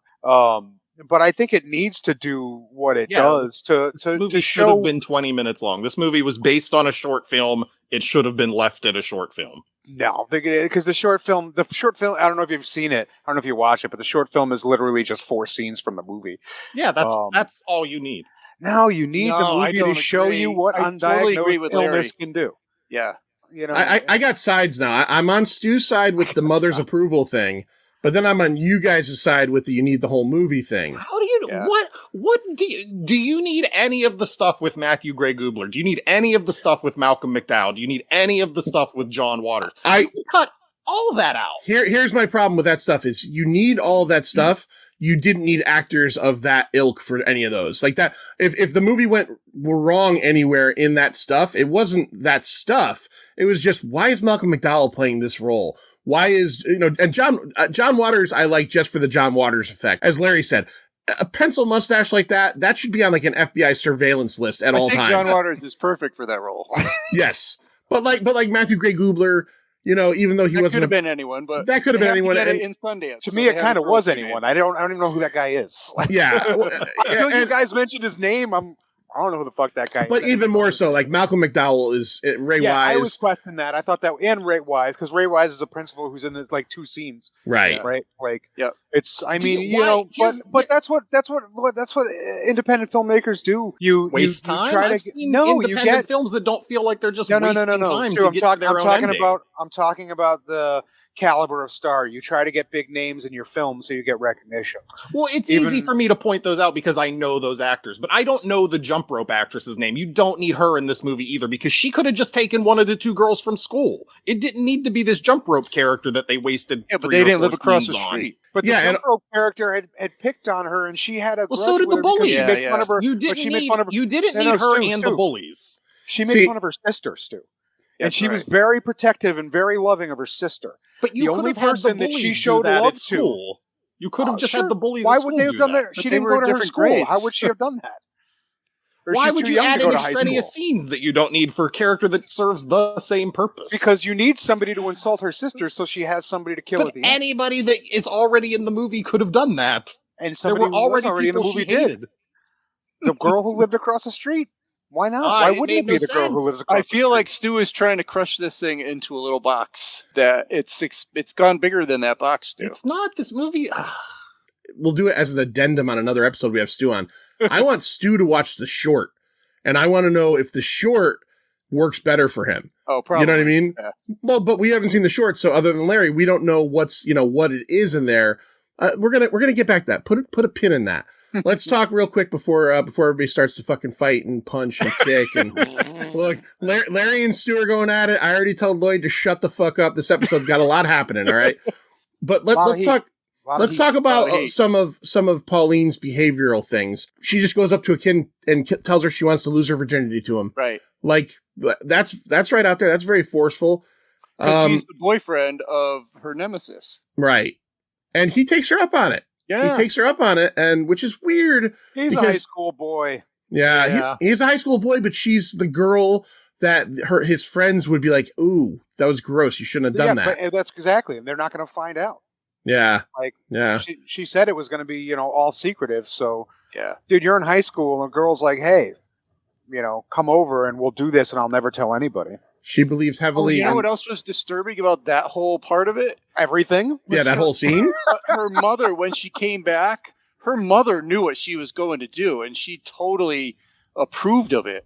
But I think it needs to do what it does to movie should have been 20 minutes long. This movie was based on a short film. It should have been left at a short film. No, because the short film, I don't know if you've seen it. I don't know if you watch it, but the short film is literally just 4 scenes from the movie. Yeah, that's all you need. No, you need the movie to show you what undiagnosed illness can do. Yeah. you know, I got sides now. I'm on Stu's side with the mother's approval thing, but then I'm on you guys' side with the you need the whole movie thing. How do you what do you need any of the stuff with Matthew Gray Gubler? Do you need any of the stuff with Malcolm McDowell? Do you need any of the stuff with John Waters? I cut all that out. Here's my problem with that stuff is you need all that stuff. You didn't need actors of that ilk for any of those. Like that, if the movie were wrong anywhere in that stuff, it wasn't that stuff. It was just, why is Malcolm McDowell playing this role? Why is, and John Waters, I like just for the John Waters effect. As Larry said, a pencil mustache like that should be on like an FBI surveillance list at all times. John Waters is perfect for that role. Yes. But like Matthew Gray Gubler, even though he wasn't, could have been anyone, but that could have been anyone. In Sundance, to me, it kind of was anyone. I don't even know who that guy is. Yeah, Until you guys mentioned his name, I don't know who the fuck that guy is. But even more so, like Malcolm McDowell is Ray Wise. I always question that. I thought that, and Ray Wise, because Ray Wise is a principal who's in this like 2 scenes. Right. Right. Like, yeah. It's. I mean, but that's what independent filmmakers do. You waste you time. Try I've to seen you independent get films that don't feel like they're just no. wasting time Stu, to get to their own ending. I'm talking about the caliber of star. You try to get big names in your film so you get recognition. Well, it's easy for me to point those out because I know those actors, but I don't know the jump rope actress's name. You don't need her in this movie either because she could have just taken one of the 2 girls from school. It didn't need to be this jump rope character that they wasted. Yeah, but they didn't live across the street. But the jump rope character had picked on her, and she had a. Well, so did the bullies. You didn't need her and the bullies. She made fun of her sister, Stu. And she was very protective and very loving of her sister. But you the only person that she showed love to. You could have just had the bullies. Why would they have done that? She didn't go to her school. Grades. How would she have done that? Why would you add in extraneous scenes that you don't need for a character that serves the same purpose? Because you need somebody to insult her sister, so she has somebody to kill at the end. Anybody that is already in the movie could have done that. And somebody who was already in the movie did. The girl who lived across the street. Why not? Why wouldn't it be the girl who lives across the street? I feel like Stu is trying to crush this thing into a little box. That it's gone bigger than that box, Stu. It's not this movie. We'll do it as an addendum on another episode we have Stu on. I want Stu to watch the short, and I want to know if the short works better for him. Oh, probably. You know what I mean? Yeah. Well, but we haven't seen the short, so other than Larry, we don't know what it is in there. We're gonna get back to that. Put a pin in that. Let's talk real quick before everybody starts to fucking fight and punch and kick and look. Larry and Stu are going at it. I already told Lloyd to shut the fuck up. This episode's got a lot happening. All right, but let's talk. Let's talk about some of Pauline's behavioral things. She just goes up to a kid and tells her she wants to lose her virginity to him. Right. Like that's right out there. That's very forceful. He's the boyfriend of her nemesis. Right. And he takes her up on it. Yeah. He takes her up on it, and which is weird. He's a high school boy. Yeah. He's a high school boy, but she's the girl that his friends would be like, "Ooh, that was gross. You shouldn't have done that." But that's exactly, and they're not going to find out. Yeah. Like, yeah. She said it was going to be, all secretive. So, yeah, dude, you're in high school, and a girl's like, "Hey, come over, and we'll do this, and I'll never tell anybody." She believes heavily. You know what else was disturbing about that whole part of it? Everything. Yeah, that whole scene. Her mother, when she came back, her mother knew what she was going to do, and she totally approved of it.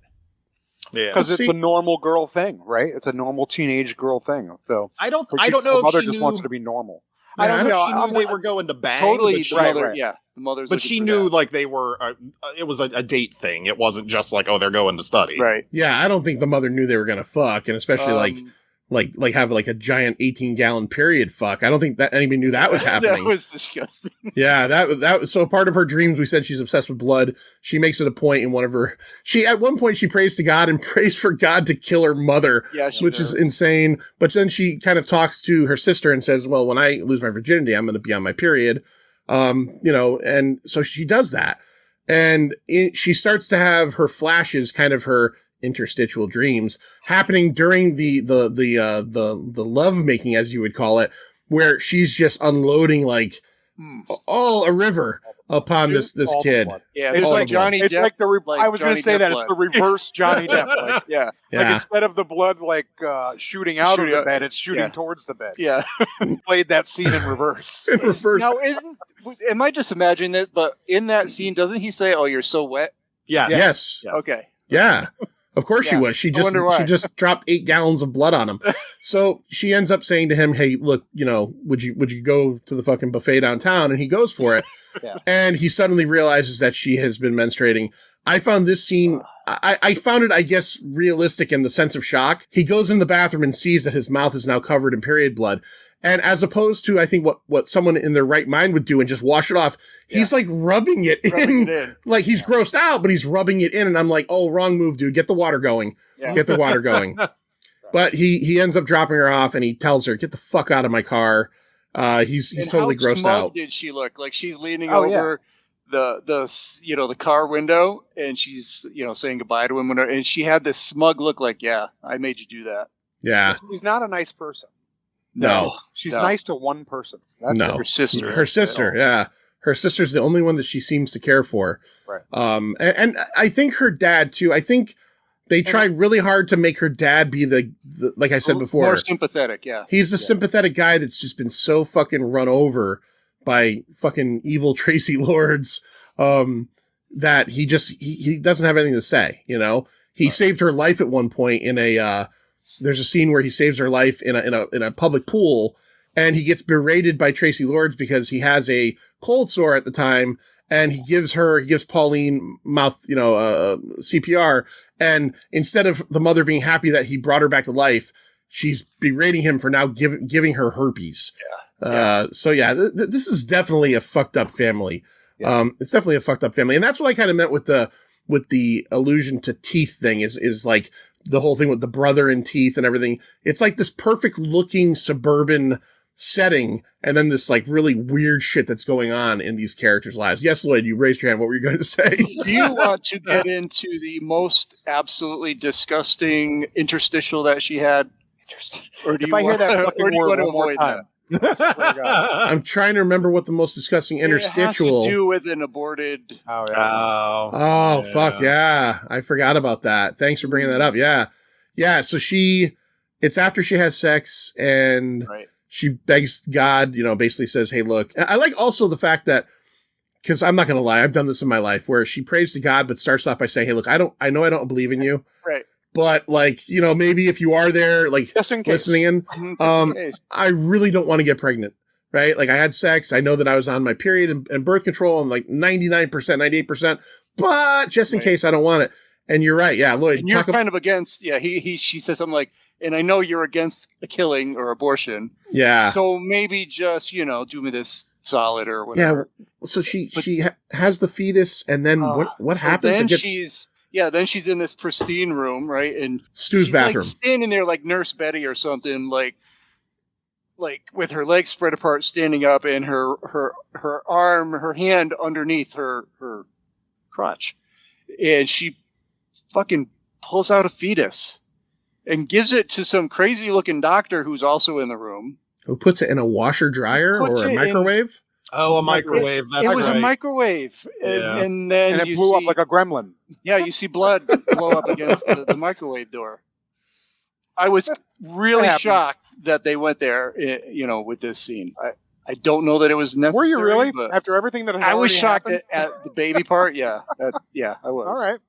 Yeah, because it's a normal girl thing, right? It's a normal teenage girl thing. So I don't know. Her mother if she just wants her to be normal. I don't know. She knew they were going to bang. Totally, the mother. Yeah, the mother's. But she knew like they were. It was a date thing. It wasn't just like, oh, they're going to study. Right. Yeah, I don't think the mother knew they were going to fuck, and especially like have like a giant 18-gallon period fuck. I don't think that anybody knew that was happening. That was disgusting. Yeah, that was so part of her dreams. We said she's obsessed with blood. She makes it a point in one of her. At one point she prays to God and prays for God to kill her mother, which is insane. But then she kind of talks to her sister and says, "Well, when I lose my virginity, I'm going to be on my period." And so she does that, and she starts to have her flashes, kind of her interstitial dreams happening during the love making, as you would call it, where she's just unloading like all a river upon this kid. Yeah, it's like Johnny Depp. It's like I was going to say that it's the reverse Johnny Depp. Like, yeah. Like instead of the blood shooting out of the bed, it's shooting towards the bed. Yeah. Played that scene in reverse. Now, am I just imagining that? But in that scene, doesn't he say, "Oh, you're so wet"? Yeah. Yes. Okay. Yeah. Of course she Yeah, was. She wonder why. just dropped 8 gallons of blood on him. So she ends up saying to him, "Hey, look, would you go to the fucking buffet downtown?" And he goes for it. Yeah. And he suddenly realizes that she has been menstruating. I found this scene, I found it, I guess, realistic in the sense of shock. He goes in the bathroom and sees that his mouth is now covered in period blood. And as opposed to, I think, what someone in their right mind would do and just wash it off, he's like rubbing it in. Like he's grossed out, but he's rubbing it in. And I'm like, oh, wrong move, dude. Get the water going. Yeah. Get the water going. But he ends up dropping her off and he tells her, get the fuck out of my car. He's totally how grossed smug out. did she look? Like she's leaning Oh, over the car window and she's saying goodbye to him, and she had this smug look, like, yeah, I made you do that. Yeah. She's not a nice person. No. She's nice to one person. That's No. Her sister. Her sister, yeah. Her sister's the only one that she seems to care for. Right. And I think her dad too. I think they tried really hard to make her dad be the like I said before, more sympathetic. Yeah. He's the sympathetic guy that's just been so fucking run over by fucking evil Tracy Lords, that he doesn't have anything to say. He saved her life at one point in there's a scene where he saves her life in a public pool, and he gets berated by Tracy Lords because he has a cold sore at the time, and he gives Pauline mouth, CPR, and instead of the mother being happy that he brought her back to life, she's berating him for now giving her herpes. So this is definitely a fucked up family. Yeah. It's definitely a fucked up family, and that's what I kind of meant with the allusion to teeth thing is like the whole thing with the brother and teeth and everything. It's like this perfect looking suburban setting, and then this like really weird shit that's going on in these characters' lives. Yes, Lloyd, you raised your hand. What were you going to say? Do you want to get into the most absolutely disgusting interstitial that she had? Or do if I hear that fucking word one more avoid time, I swear to God. I'm trying to remember what the most disgusting interstitial. It has to do with an aborted. Oh, yeah. Oh, fuck yeah. I forgot about that. Thanks for bringing that up. Yeah. Yeah. So it's after she has sex and she begs God, basically says, hey, look, I like also the fact that, because I'm not going to lie, I've done this in my life where she prays to God, but starts off by saying, hey, look, I know I don't believe in you. Right. But like, maybe if you are there, like just in case. listening in, I really don't want to get pregnant, right? Like I had sex. I know that I was on my period and birth control and like 99%, 98%, but just in case I don't want it. And you're right. Yeah. Lloyd, and you're kind of against, she says something like, and I know you're against a killing or abortion. Yeah. So maybe just, do me this solid or whatever. Yeah. So she has the fetus, and then what happens? Then then she's in this pristine room, right? And Stu's bathroom, like standing there like Nurse Betty or something, like with her legs spread apart, standing up, and her hand underneath her crotch, and she fucking pulls out a fetus and gives it to some crazy looking doctor who's also in the room. Who puts it in a washer dryer or a microwave? A microwave. It was a microwave, and then it blew up like a gremlin. Yeah, you see blood blow up against the microwave door. I was really shocked that they went there, with this scene. I don't know that it was necessary. Were you really? But after everything that had I was shocked happened? at the baby part. Yeah, I was. All right.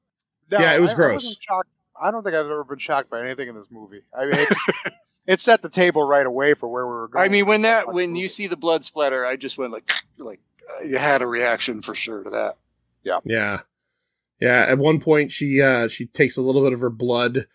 No, it was I gross. wasn't shocked. I don't think I've ever been shocked by anything in this movie. I mean, it set the table right away for where we were going. I mean, when you see the blood splatter, I just went like you had a reaction for sure to that. Yeah. At one point, she takes a little bit of her blood,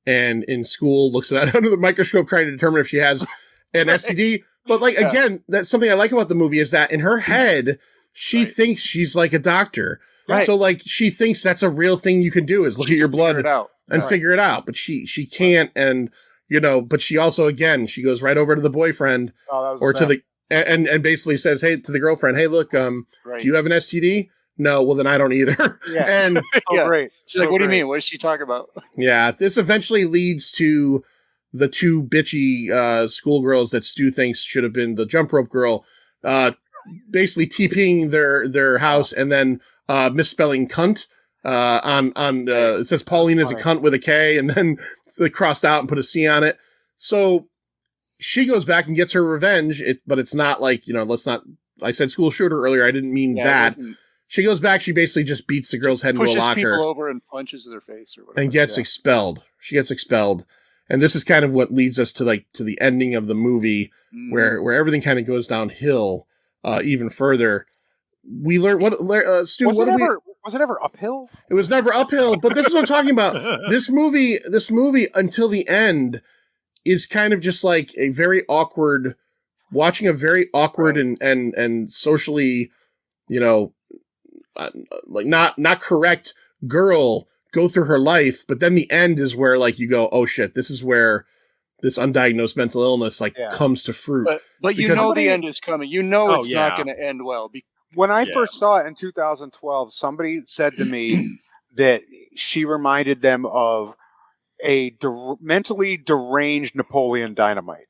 and in school looks at it under the microscope, trying to determine if she has an STD. But again, that's something I like about the movie is that in her head, she thinks she's like a doctor. Right. So she thinks that's a real thing you can do is look at your blood and figure it out. But she can't, and but she also, again, she goes right over to the boyfriend and basically says, hey, to the girlfriend, hey, look, do you have an STD? No, well then I don't either. Yeah. And great. She's like, what do you mean? What is she talking about? Yeah, this eventually leads to the two bitchy schoolgirls that Stu thinks should have been the jump rope girl, basically TPing their house and then misspelling cunt. It says Pauline is a cunt with a K, and then they crossed out and put a C on it. So she goes back and gets her revenge. But it's not like, let's not. I said school shooter earlier. I didn't mean that. She goes back. She basically just beats the girl's head into a Pushes locker people over and punches their face or whatever. and gets Yeah. expelled. She gets expelled. And this is kind of what leads us to the ending of the movie Mhm. where everything kind of goes downhill even further. We learn Stu, Was what it do we ever? Was it ever uphill? It was never uphill, but this is what I'm talking about. This movie until the end is kind of just like a very awkward, watching a very awkward and socially, like not correct girl go through her life. But then the end is where like you go, oh shit, this is where this undiagnosed mental illness comes to fruit. But you Because- know the end is coming. You know Oh, it's yeah. not going to end well. When I Yeah. first saw it in 2012, somebody said to me that she reminded them of a mentally deranged Napoleon Dynamite.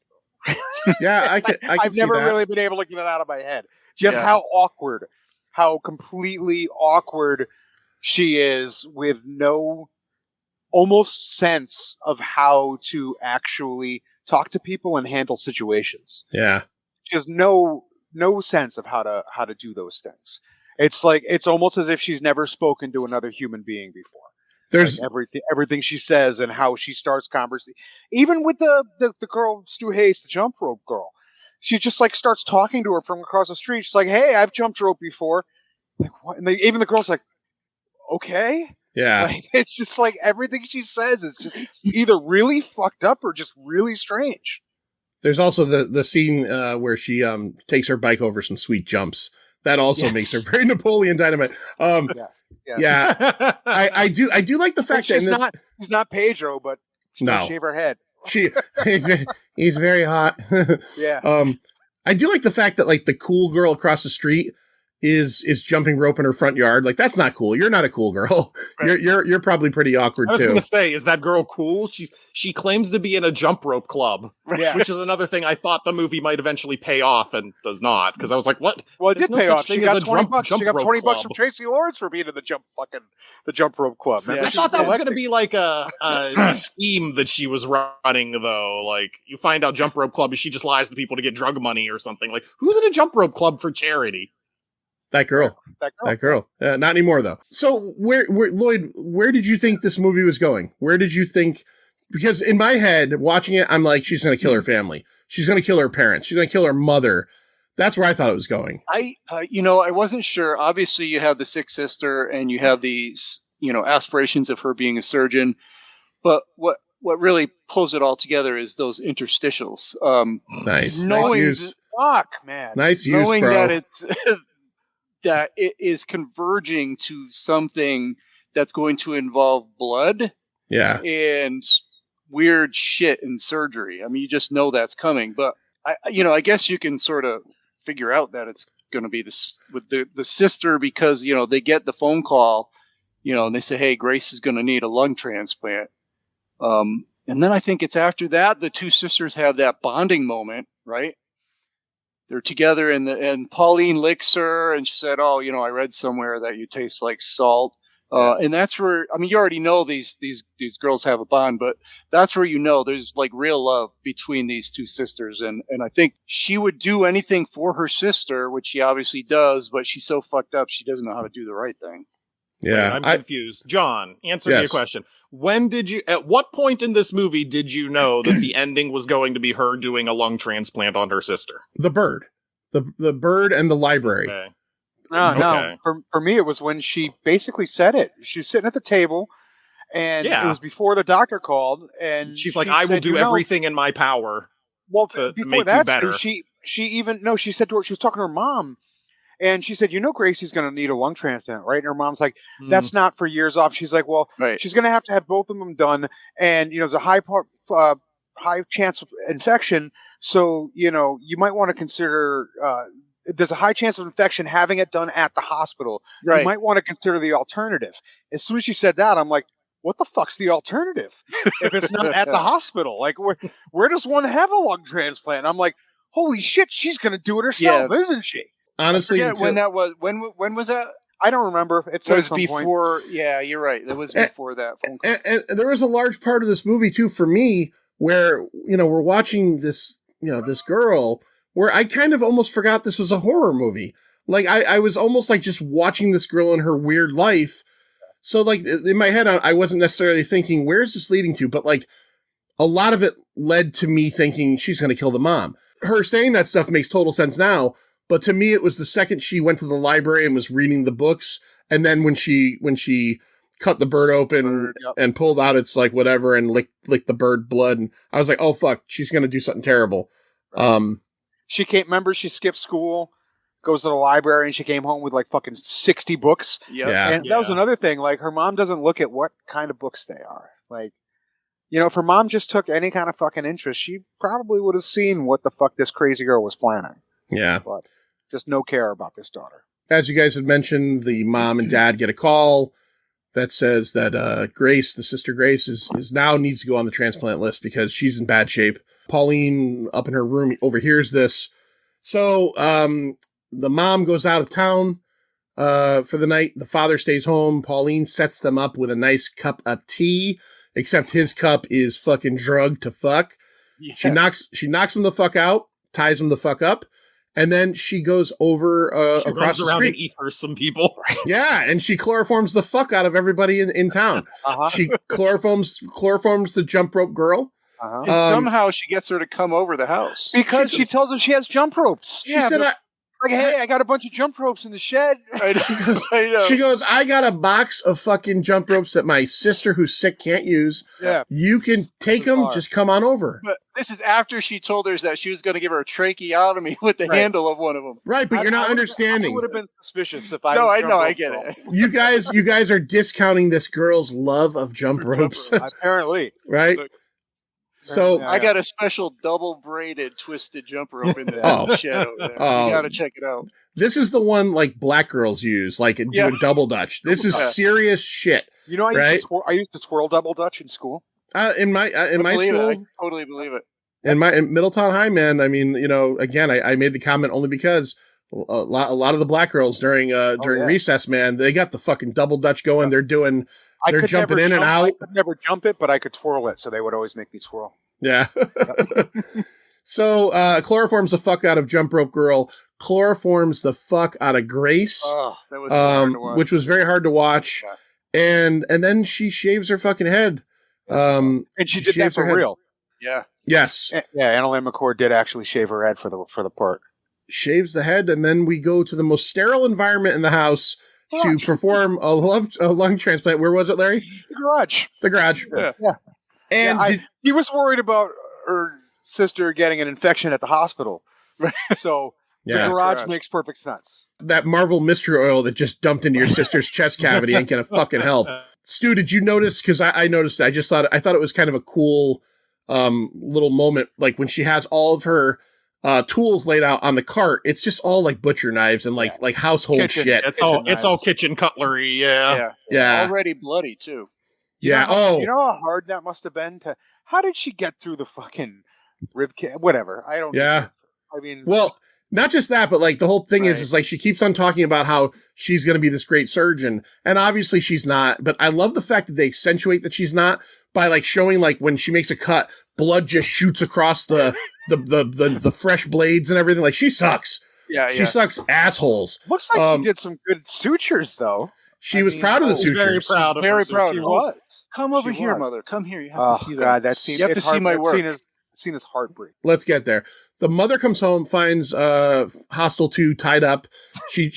Yeah, I can I've see never that. really been able to get it out of my head. Just Yeah. how completely awkward she is with no almost sense of how to actually talk to people and handle situations. Yeah. She has no sense of how to do those things. It's like it's almost as if she's never spoken to another human being before. There's Like everything she says and how she starts conversation. Even with the girl Stu Hayes, the jump rope girl, she just like starts talking to her from across the street. She's like, "Hey, I've jumped rope before." Like what? And even the girl's like, "Okay." yeah. Like it's just like everything she says is just either really fucked up or just really strange. There's also the scene where she takes her bike over some sweet jumps. That also Yes. makes her very Napoleon Dynamite. Yes. Yeah, I do like the fact that in this She's not Pedro, but she No. does shave her head. he's very hot. Yeah. I do like the fact that like the cool girl across the street is jumping rope in her front yard. Like that's not cool. You're not a cool girl. Right. You're probably pretty awkward I was too. going to say, is that girl cool? She claims to be in a jump rope club, Yeah. which is another thing I thought the movie might eventually pay off and does not. Because I was like, what? Well, it There's did no pay such off. She thing as got a 20 jump- bucks. She jump got rope 20 bucks club. from Tracy Lawrence for being in the jump rope club. Yeah. Remember? I thought that was going to be like a scheme that she was running, though. Like, you find out jump rope club is she just lies to people to get drug money or something. Like, who's in a jump rope club for charity? That girl. That girl. Not anymore though. So where Lloyd, where did you think this movie was going? Where did you think? Because in my head, watching it, I'm like, she's going to kill her family. She's going to kill her parents. She's going to kill her mother. That's where I thought it was going. I wasn't sure. Obviously, you have the sick sister, and you have these, aspirations of her being a surgeon. But what really pulls it all together is those interstitials. Nice knowing use. Fuck, man. Nice use, knowing bro. that it's that it is converging to something that's going to involve blood Yeah. and weird shit in surgery. I mean, you just know that's coming. But I guess you can sort of figure out that it's going to be this with the sister because they get the phone call, and they say, "Hey, Grace is going to need a lung transplant." And then I think it's after that the two sisters have that bonding moment, right? They're together and Pauline licks her and she said, "Oh, I read somewhere that you taste like salt." And that's where, you already know these girls have a bond, but that's where there's like real love between these two sisters. And I think she would do anything for her sister, which she obviously does, but she's so fucked up she doesn't know how to do the right thing. Yeah. Wait, I'm confused. John, answer me a Yes. question. At what point in this movie did you know that the ending was going to be her doing a lung transplant on her sister? The bird. The bird and the library. Okay. No. Okay. For me, it was when she basically said it. She was sitting at the table, and Yeah. it was before the doctor called, and She's like, she I will said, do everything in my power. Well, to before make you that, better. she said to her, she was talking to her mom, and she said, Gracie's going to need a lung transplant, right? And her mom's like, that's not for years off. She's like, well, Right. she's going to have both of them done, and there's a high chance of infection, so you might want to consider. There's a high chance of infection having it done at the hospital. Right. You might want to consider the alternative. As soon as she said that, I'm like, what the fuck's the alternative if it's not at the hospital? Like, where does one have a lung transplant? I'm like, holy shit, she's going to do it herself, isn't she? Honestly, I forget when that was. When was that? I don't remember. It It said was at some point. before. Yeah, you're right. That was before that phone call. and there was a large part of this movie too for me where we're watching this this girl where I kind of almost forgot this was a horror movie. Like, I was almost like just watching this girl in her weird life. So, like, in my head, I wasn't necessarily thinking, where's this leading to? But, like, a lot of it led to me thinking she's going to kill the mom. Her saying that stuff makes total sense now. But to me, it was the second she went to the library and was reading the books. And then when she cut the bird open and pulled out its, like, whatever and licked the bird blood. And I was like, oh, fuck, she's going to do something terrible. She remember she skipped school, goes to the library, and she came home with like fucking 60 books. Yep. Yeah. And that was another thing. Like, her mom doesn't look at what kind of books they are. Like, you know, if her mom just took any kind of fucking interest, she probably would have seen what the fuck this crazy girl was planning. Yeah. But just no care about this daughter. As you guys had mentioned, the mom and dad get a call that says that Grace, the sister Grace, is now needs to go on the transplant list because she's in bad shape. Pauline, up in her room, overhears this. So the mom goes out of town for the night. The father stays home. Pauline sets them up with a nice cup of tea, except his cup is fucking drugged to fuck. Yeah. She knocks him the fuck out, ties him the fuck up. And then she goes over across the street. And ethers some people. Yeah, and she chloroforms the fuck out of everybody in town. She chloroforms the jump rope girl. And somehow she gets her to come over the house. Because she tells him she has jump ropes. She said, like, hey, I got a bunch of jump ropes in the shed. She goes, I got a box of fucking jump ropes that my sister who's sick can't use. Yeah. You can take them, just come on over. But this is after she told her that she was going to give her a tracheotomy with the handle of one of them. Right, but you're not understanding. I would have been suspicious if I No, was I know, I get it. You guys are discounting this girl's love of jump ropes. Apparently. Right? Look, so I got a special double braided twisted jump rope in the shed over there. You got to check it out. This is the one like black girls use, like doing double dutch. This is serious shit. You know, I used to twirl double dutch in school. In my school, I totally believe it. In Middletown High, man. I mean, you know, again, I made the comment only because a lot of the black girls during recess, man, they got the fucking double dutch going. They're jumping in and out. I could never jump it, but I could twirl it, so they would always make me twirl. Yeah. So chloroforms the fuck out of Jump Rope Girl, chloroforms the fuck out of Grace, that was hard to watch. which was very hard to watch. Yeah. And then she shaves her fucking head. And she did that for real. Yeah. Yes. Yeah, Annalyn McCord did actually shave her head for the part. Shaves the head, and then we go to the most sterile environment in the house to perform a lung transplant. Where was it, Larry? The garage. The garage. Yeah. And he was worried about her sister getting an infection at the hospital. So the garage makes perfect sense. That Marvel mystery oil that just dumped into your sister's chest cavity ain't gonna fucking help. Stu, did you notice? Because I noticed it. I thought it was kind of a cool little moment. Like when she has all of her tools laid out on the cart, it's just all like butcher knives and like household shit. It's all kitchen cutlery. Yeah. Already bloody too. Yeah. You know how hard that must have been to. How did she get through the fucking rib cage? Whatever. I don't. Yeah. I mean, well, not just that, but like the whole thing is like she keeps on talking about how she's going to be this great surgeon, and obviously she's not. But I love the fact that they accentuate that she's not by like showing like when she makes a cut, blood just shoots across the fresh blades and everything. Like she sucks. Yeah. She sucks assholes. Looks like she did some good sutures though. She was proud of the sutures. Very proud. Very proud. She was. Come over She here, was. Mother. Come here. You have to see that. God, that scene. You have to see my work. Scene is heartbreaking. Let's get there. The mother comes home, finds Hostile 2 tied up. She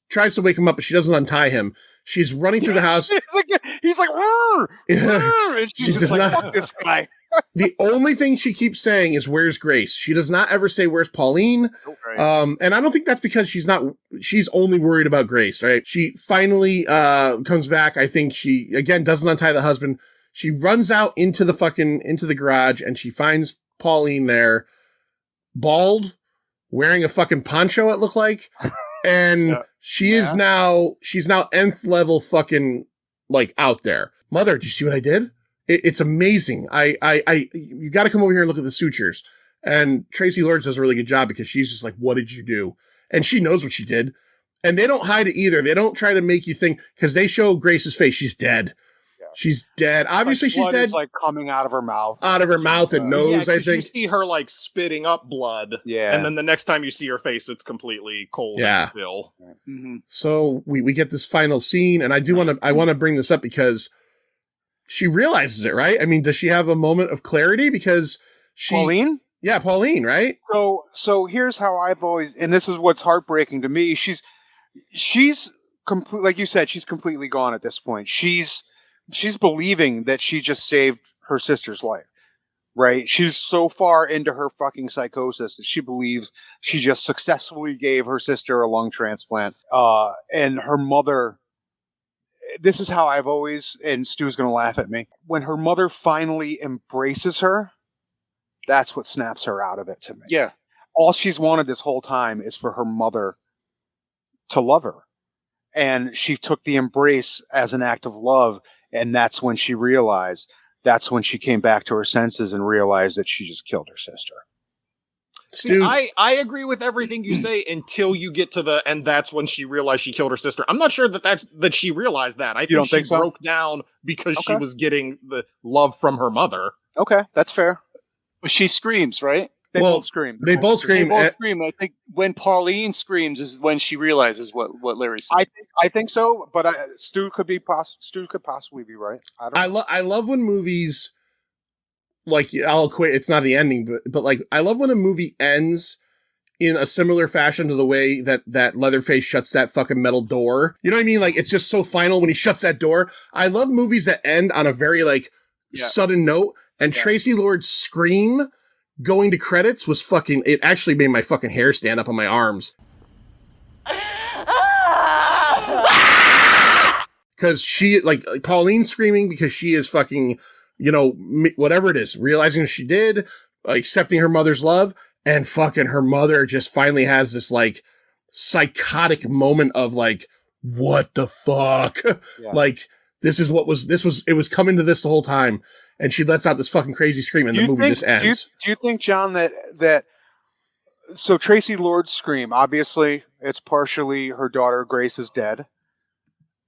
tries to wake him up, but she doesn't untie him. She's running through the house. He's like, "Rrr, rrr," and she's just like, fuck this guy. The only thing she keeps saying is, "Where's Grace?" She does not ever say, "Where's Pauline?" And I don't think that's because she's only worried about Grace, right? She finally comes back. I think she, again, doesn't untie the husband. She runs out into the garage and she finds Pauline there, bald, wearing a fucking poncho, it looked like. And she's now nth level fucking like out there. Mother, did you see what I did? It's amazing. You got to come over here and look at the sutures. And Tracy Lords does a really good job because she's just like, what did you do? And she knows what she did. And they don't hide it either. They don't try to make you think, because they show Grace's face. She's dead. She's dead. Obviously, she's blood dead. is, like, coming out of her mouth. Out of her mouth and nose, I 'cause think. you see her like spitting up blood. Yeah. And then the next time you see her face, it's completely cold Yeah. and still. Mm-hmm. So we get this final scene, and I want to bring this up because she realizes it, right? I mean, does she have a moment of clarity? Because Pauline? Yeah, Pauline, right? So here's how I've always, and this is what's heartbreaking to me. She's complete, like you said, she's completely gone at this point. She's believing that she just saved her sister's life, right? She's so far into her fucking psychosis that she believes she just successfully gave her sister a lung transplant. And her mother, this is how I've always, and Stu's going to laugh at me, when her mother finally embraces her, that's what snaps her out of it to me. Yeah. All she's wanted this whole time is for her mother to love her. And she took the embrace as an act of love. And that's when she realized, that's when she came back to her senses and realized that she just killed her sister. Stu, I agree with everything you say until you get to and that's when she realized she killed her sister. I'm not sure that she realized that. I think don't she think so? broke down because she Okay. was getting the love from her mother. Okay, that's fair. But she screams, right? They Well, both scream. they both They scream. both scream. I think when Pauline screams is when she realizes what Larry said. I think so, but Stu could possibly be right. I don't know. I love when movies, like, I'll equate, it's not the ending, but like, I love when a movie ends in a similar fashion to the way that Leatherface shuts that fucking metal door. You know what I mean? Like, it's just so final when he shuts that door. I love movies that end on a very, like, sudden note. And Tracy Lord's scream going to credits was fucking, it actually made my fucking hair stand up on my arms. Because she, like, Pauline screaming because she is fucking, whatever it is, realizing she did, accepting her mother's love, and fucking her mother just finally has this, like, psychotic moment of, like, what the fuck? Yeah. Like, it was coming to this the whole time, and she lets out this fucking crazy scream, and the movie just ends. Do you think, John, that so Tracy Lord's scream, obviously it's partially her daughter Grace is dead.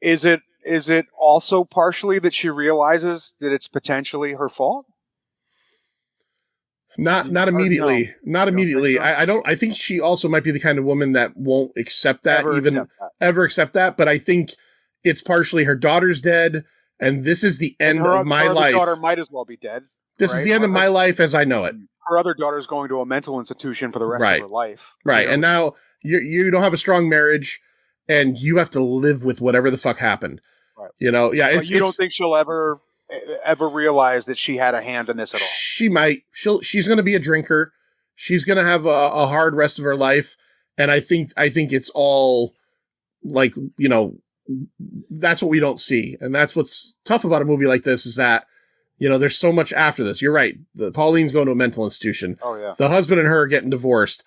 Is it also partially that she realizes that it's potentially her fault? Not immediately. no? Not You don't immediately. think so? I think she also might be the kind of woman that won't accept that, ever accept that. But I think it's partially her daughter's dead, and this is the end of my life. Her daughter might as well be dead. This is the end of my life as I know it. Her other daughter's going to a mental institution for the rest of her life. Right. And now you don't have a strong marriage, and you have to live with whatever the fuck happened. Right. But you don't think she'll ever realize that she had a hand in this at all? She might. She's going to be a drinker. She's going to have a hard rest of her life, and I think it's all like, that's what we don't see, and that's what's tough about a movie like this is that there's so much after this. You're right. Pauline's going to a mental institution. Oh yeah. The husband and her are getting divorced.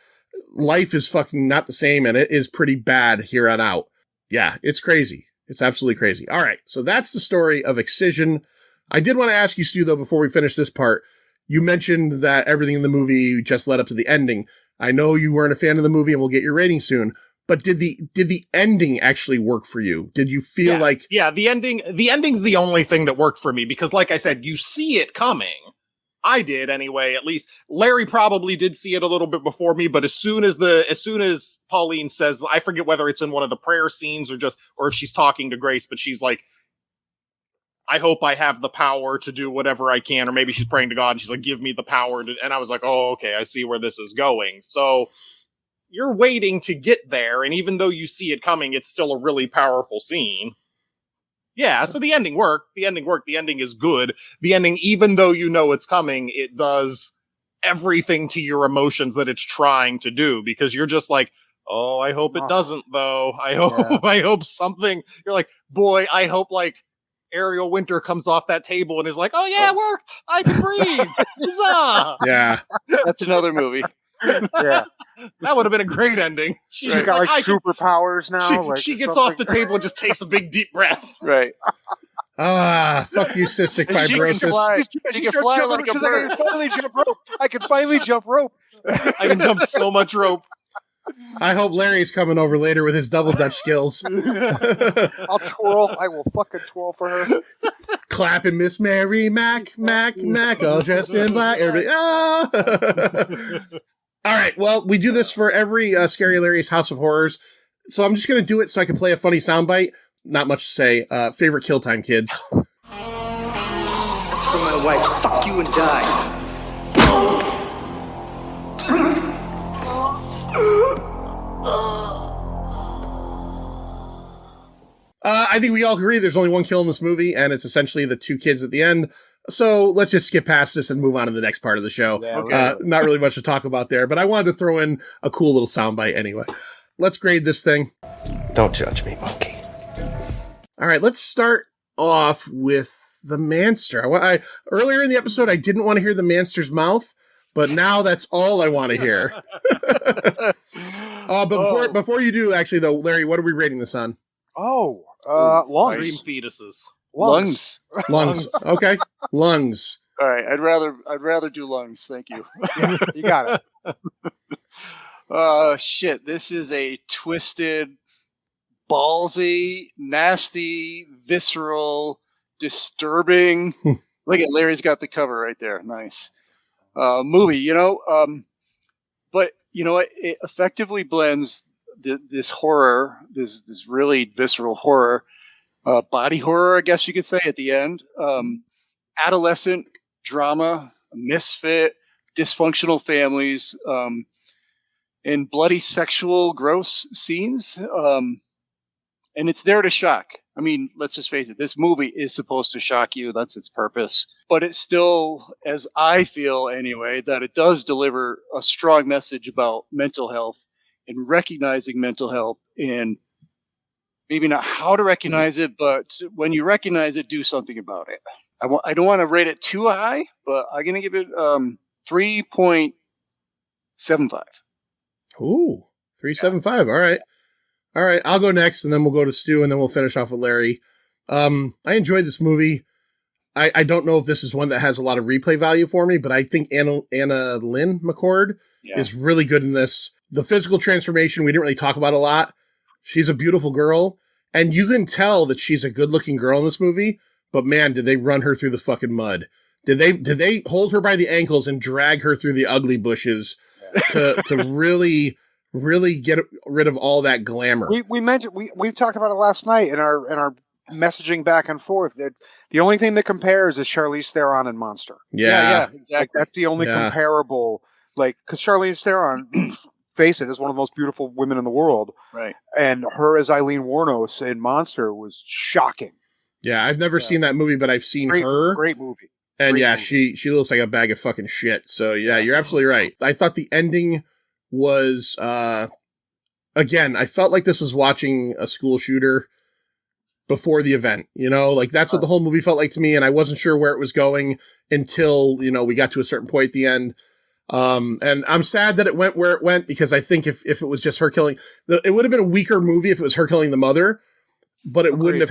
Life is fucking not the same, and it is pretty bad here on out. Yeah, it's crazy. It's absolutely crazy. All right, so that's the story of Excision. I did want to ask you, Stu, though, before we finish this part, you mentioned that everything in the movie just led up to the ending. I know you weren't a fan of the movie, and we'll get your rating soon. But did the ending actually work for you? Did you feel like... Yeah, the ending's the only thing that worked for me, because like I said, you see it coming. I did anyway, at least. Larry probably did see it a little bit before me, but as soon as Pauline says, I forget whether it's in one of the prayer scenes or if she's talking to Grace, but she's like, I hope I have the power to do whatever I can, or maybe she's praying to God and she's like, give me the power to, and I was like, oh, okay, I see where this is going. So you're waiting to get there, and even though you see it coming, it's still a really powerful scene. Yeah, so the ending worked. The ending is good. The ending, even though you know it's coming, it does everything to your emotions that it's trying to do, because you're just like, oh, I hope it doesn't, though. I hope something, you're like, boy, I hope like Ariel Winter comes off that table and is like, oh yeah, it worked. I can breathe. Huzzah! Yeah. That's another movie. Yeah. That would have been a great ending. She's got like superpowers now. She gets off the table and just takes a big deep breath. Right. Fuck you, cystic fibrosis. She can fly like a bird. I can finally jump rope. I can jump so much rope. I hope Larry's coming over later with his double Dutch skills. I'll twirl. I will fucking twirl for her. clapping Miss Mary Mac, all dressed in black. Everybody, ah! All right, well, we do this for every Scary Larry's House of Horrors, so I'm just going to do it so I can play a funny soundbite. Not much to say. Favorite kill time, kids. That's for my wife. Fuck you and die. I think we all agree there's only one kill in this movie, and it's essentially the two kids at the end. So let's just skip past this and move on to the next part of the show. Yeah, not really much to talk about there, but I wanted to throw in a cool little soundbite anyway. Let's grade this thing. Don't judge me, monkey. All right, let's start off with the Manster. Earlier in the episode, I didn't want to hear the Manster's mouth, but now that's all I want to hear. But before you do, actually, though, Larry, what are we rating this on? Lungs. Dream fetuses. Lungs. Lungs. Okay. Lungs. All right. I'd rather do lungs. Thank you. Yeah, you got it. Shit. This is a twisted, ballsy, nasty, visceral, disturbing. Look at Larry's got the cover right there. Nice. Movie, but it effectively blends this horror, this really visceral horror, body horror, I guess you could say at the end, adolescent drama, misfit, dysfunctional families, and bloody sexual gross scenes. And it's there to shock. I mean, let's just face it, this movie is supposed to shock you. That's its purpose. But it still, as I feel anyway, that it does deliver a strong message about mental health and recognizing mental health, and maybe not how to recognize it, but when you recognize it, do something about it. I don't want to rate it too high, but I'm going to give it 3.75. Ooh, 3.75. All right, I'll go next, and then we'll go to Stu, and then we'll finish off with Larry. I enjoyed this movie. I don't know if this is one that has a lot of replay value for me, but I think Anna Lynn McCord is really good in this. The physical transformation, we didn't really talk about a lot. She's a beautiful girl, and you can tell that she's a good-looking girl in this movie, but man, did they run her through the fucking mud. Did they hold her by the ankles and drag her through the ugly bushes to really get rid of all that glamour? We mentioned we talked about it last night in our messaging back and forth that the only thing that compares is Charlize Theron and Monster. Yeah, exactly. Like, that's the only comparable, because Charlize Theron, face it, is one of the most beautiful women in the world. Right. And her as Eileen Wuornos in Monster was shocking. Yeah, I've never seen that movie, but I've seen her. Great movie. And Great yeah, movie. she looks like a bag of fucking shit. So yeah, you're absolutely right. I thought the ending was, again, I felt like this was watching a school shooter before the event, like that's what the whole movie felt like to me. And I wasn't sure where it was going until, we got to a certain point at the end. And I'm sad that it went where it went, because I think if it was just her killing, it would have been a weaker movie if it was her killing the mother, but it wouldn't have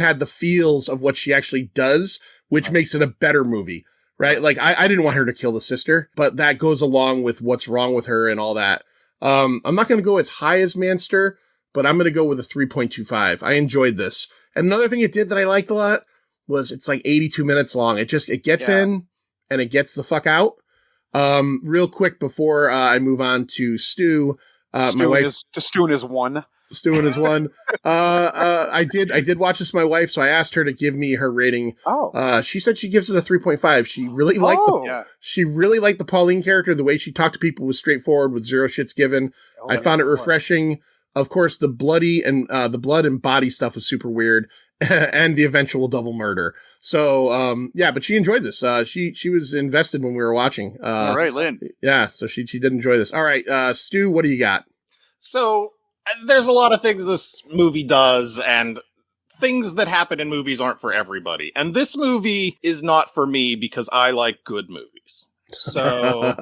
had the feels of what she actually does, which makes it a better movie, right? Like I didn't want her to kill the sister, but that goes along with what's wrong with her and all that. I'm not going to go as high as Manster, but I'm going to go with a 3.25. I enjoyed this. And another thing it did that I liked a lot was it's like 82 minutes long. It gets in and it gets the fuck out. Real quick before I move on to Stu, my wife. Stu is one. Stu is one. I did watch this with my wife, so I asked her to give me her rating. She said she gives it a 3.5. She really liked the Pauline character. The way she talked to people was straightforward with zero shits given. I found it refreshing. Of course, the blood and body stuff was super weird, and the eventual double murder. So, but she enjoyed this. She was invested when we were watching. All right, Lynn. Yeah, so she did enjoy this. All right, Stu, what do you got? So there's a lot of things this movie does, and things that happen in movies aren't for everybody. And this movie is not for me because I like good movies. So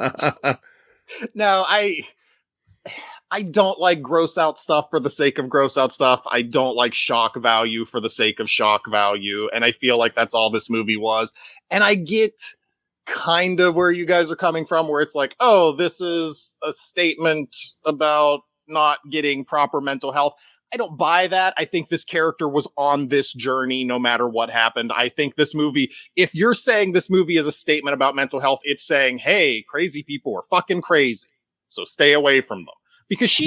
no, I don't like gross out stuff for the sake of gross out stuff. I don't like shock value for the sake of shock value. And I feel like that's all this movie was. And I get kind of where you guys are coming from, where it's like, oh, this is a statement about not getting proper mental health. I don't buy that. I think this character was on this journey no matter what happened. I think this movie, if you're saying this movie is a statement about mental health, it's saying, hey, crazy people are fucking crazy, so stay away from them. Because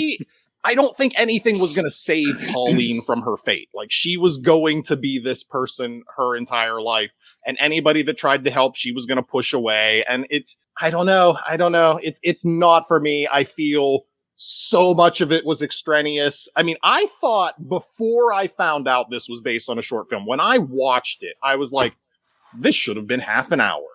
I don't think anything was going to save Pauline from her fate. Like, she was going to be this person her entire life. And anybody that tried to help, she was going to push away. And I don't know. It's not for me. I feel so much of it was extraneous. I mean, I thought before I found out this was based on a short film, when I watched it, I was like, this should have been half an hour.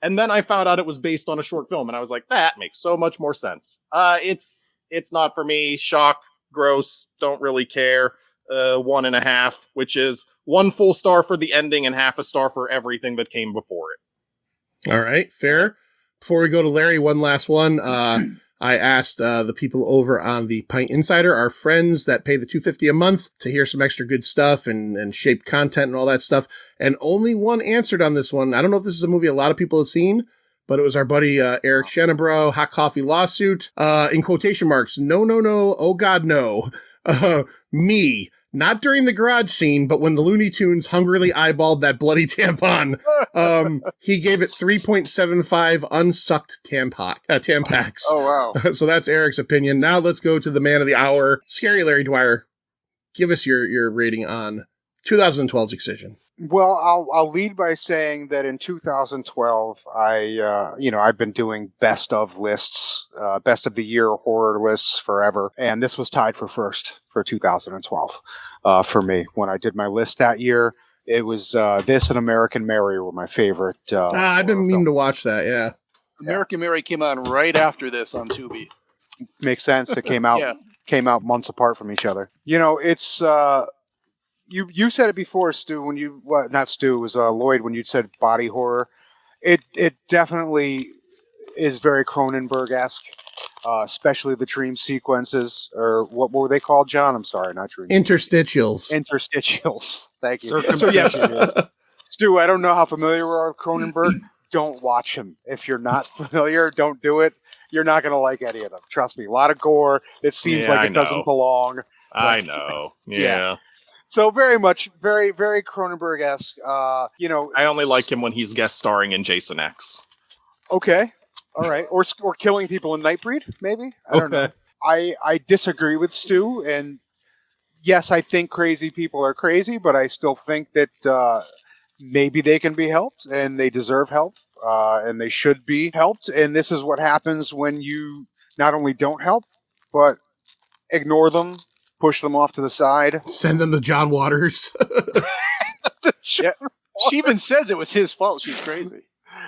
And then I found out it was based on a short film, and I was like, that makes so much more sense. It's not for me. Shock, gross, don't really care. 1.5, which is 1 full star for the ending and half a star for everything that came before it. All right, fair. Before we go to Larry, one last one. I asked the people over on the Pint Insider, our friends that pay the $2.50 a month, to hear some extra good stuff and shape content and all that stuff. And only one answered on this one. I don't know if this is a movie a lot of people have seen, but it was our buddy Eric Shenebro, Hot Coffee Lawsuit, in quotation marks, no, oh God, no. Me. Not during the garage scene, but when the Looney Tunes hungrily eyeballed that bloody tampon. He gave it 3.75 unsucked Tampax. Oh, wow. So that's Eric's opinion. Now let's go to the man of the hour. Scary Larry Dwyer, give us your rating on 2012's Excision. Well, I'll lead by saying that in 2012, I've been doing best of lists, best of the year horror lists forever, and this was tied for first for 2012 for me. When I did my list that year, it was this and American Mary were my favorite. I've been meaning to watch that. Yeah, American Mary came on right after this on Tubi. Makes sense. It came out came out months apart from each other. You know, it's. You said it before, Stu, when you, well, not Stu, it was Lloyd, when you said body horror. It definitely is very Cronenberg-esque, especially the dream sequences, or what were they called, John? I'm sorry, not dream. Interstitials. Interstitials. Thank you. So, yes, Stu, I don't know how familiar you are with Cronenberg. Don't watch him. If you're not familiar, don't do it. You're not going to like any of them. Trust me. A lot of gore. It seems like it doesn't belong. I know. Yeah. So very much, very, very Cronenberg-esque. I only like him when he's guest starring in Jason X. Okay, all right, or killing people in Nightbreed, maybe. I don't know. I disagree with Stu, and yes, I think crazy people are crazy, but I still think that maybe they can be helped, and they deserve help, and they should be helped. And this is what happens when you not only don't help, but ignore them. Push them off to the side. Send them to John Waters. She even says it was his fault. She's crazy.